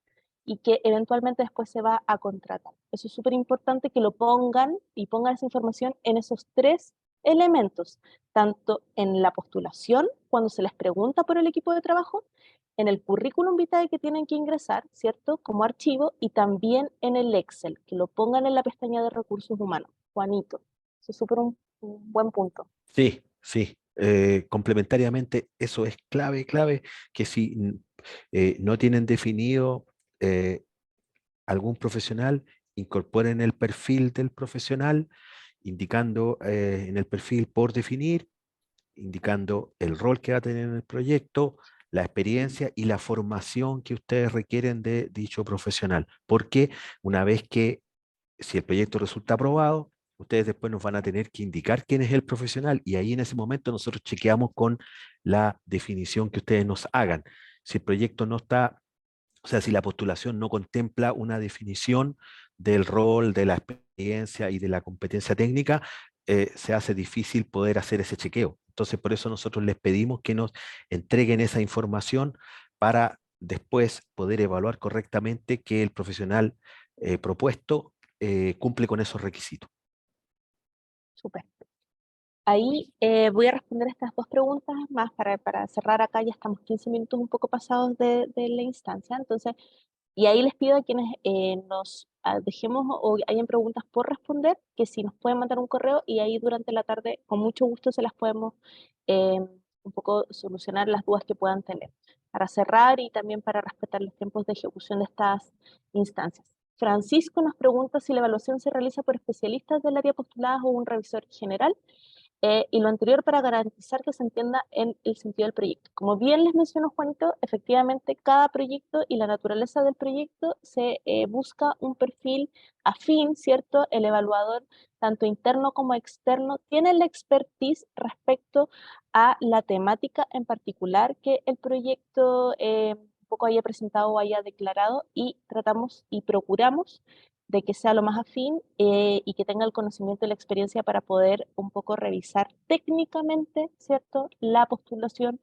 y que eventualmente después se va a contratar. Eso es súper importante que lo pongan, y pongan esa información en esos 3 elementos, tanto en la postulación, cuando se les pregunta por el equipo de trabajo, en el currículum vitae que tienen que ingresar, ¿cierto? Como archivo, y también en el Excel, que lo pongan en la pestaña de recursos humanos. Juanito, eso es súper un buen punto. Sí, sí. Complementariamente, eso es clave, que si no tienen definido algún profesional, incorporen el perfil del profesional, indicando en el perfil por definir, indicando el rol que va a tener en el proyecto, la experiencia y la formación que ustedes requieren de dicho profesional. Porque una vez que, si el proyecto resulta aprobado, ustedes después nos van a tener que indicar quién es el profesional, y ahí en ese momento nosotros chequeamos con la definición que ustedes nos hagan. Si el proyecto no está, o sea, si la postulación no contempla una definición del rol, de la experiencia y de la competencia técnica, se hace difícil poder hacer ese chequeo. Entonces, por eso nosotros les pedimos que nos entreguen esa información para después poder evaluar correctamente que el profesional propuesto cumple con esos requisitos. Súper. Ahí voy a responder estas 2 preguntas más para cerrar acá. Ya estamos 15 minutos un poco pasados de la instancia. Entonces, y ahí les pido a quienes nos dejemos o hayan preguntas por responder, que si nos pueden mandar un correo, y ahí durante la tarde con mucho gusto se las podemos un poco solucionar las dudas que puedan tener. para cerrar y también para respetar los tiempos de ejecución de estas instancias. Francisco nos pregunta si la evaluación se realiza por especialistas del área postuladas o un revisor general. Y lo anterior para garantizar que se entienda en el sentido del proyecto. Como bien les mencionó Juanito, efectivamente cada proyecto y la naturaleza del proyecto se busca un perfil afín, ¿cierto? El evaluador, tanto interno como externo, tiene la expertise respecto a la temática en particular que el proyecto un poco haya presentado o haya declarado, y tratamos y procuramos de que sea lo más afín y que tenga el conocimiento y la experiencia para poder un poco revisar técnicamente, ¿cierto?, la postulación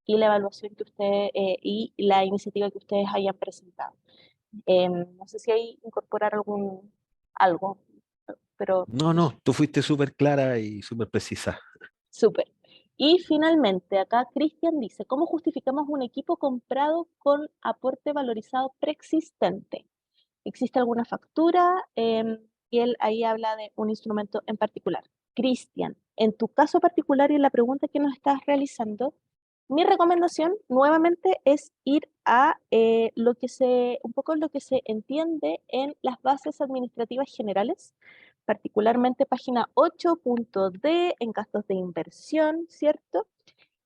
y la evaluación que ustedes y la iniciativa que ustedes hayan presentado. No sé si hay incorporar algo, pero No, no, tú fuiste súper clara y súper precisa. súper. Y finalmente, acá Cristian dice, ¿cómo justificamos un equipo comprado con aporte valorizado preexistente? ¿Existe alguna factura? Y él ahí habla de un instrumento en particular. Cristian, en tu caso particular y en la pregunta que nos estás realizando, mi recomendación nuevamente es ir a un poco lo que se entiende en las bases administrativas generales, particularmente página 8.d en gastos de inversión, ¿cierto?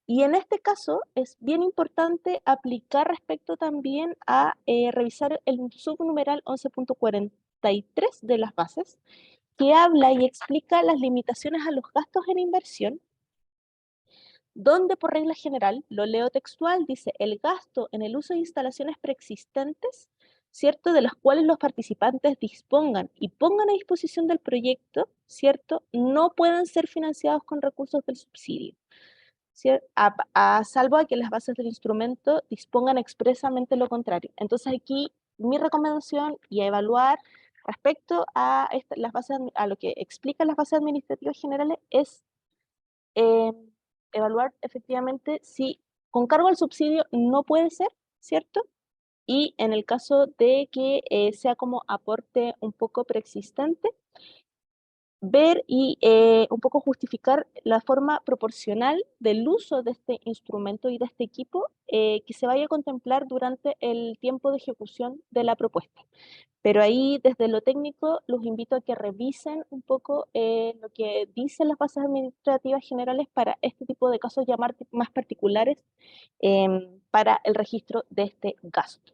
Y en este caso es bien importante aplicar respecto también a revisar el subnumeral 11.43 de las bases, que habla y explica las limitaciones a los gastos en inversión, donde por regla general, lo leo textual, dice el gasto en el uso de instalaciones preexistentes, ¿cierto? De las cuales los participantes dispongan y pongan a disposición del proyecto, ¿cierto? No pueden ser financiados con recursos del subsidio. Salvo a que las bases del instrumento dispongan expresamente lo contrario. Entonces aquí mi recomendación y a evaluar respecto a las bases, a lo que explican las bases administrativas generales es eh, evaluar efectivamente si con cargo al subsidio no puede ser, ¿cierto? Y en el caso de que sea como aporte un poco preexistente, ver y un poco justificar la forma proporcional del uso de este instrumento y de este equipo que se vaya a contemplar durante el tiempo de ejecución de la propuesta. Pero ahí, desde lo técnico, los invito a que revisen un poco lo que dicen las bases administrativas generales para este tipo de casos ya más particulares para el registro de este gasto.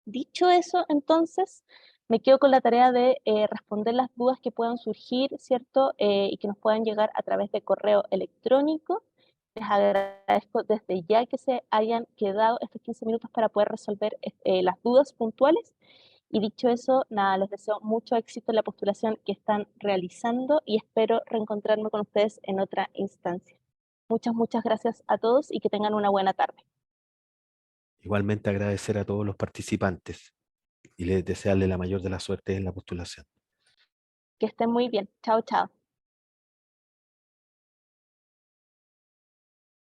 Dicho eso, entonces, me quedo con la tarea de responder las dudas que puedan surgir, ¿cierto? Y que nos puedan llegar a través de correo electrónico. Les agradezco desde ya que se hayan quedado estos 15 minutos para poder resolver las dudas puntuales. Y dicho eso, nada, les deseo mucho éxito en la postulación que están realizando y espero reencontrarme con ustedes en otra instancia. Muchas gracias a todos y que tengan una buena tarde. Igualmente agradecer a todos los participantes y les desearle la mayor de las suertes en la postulación. Que estén muy bien. Chao, chao.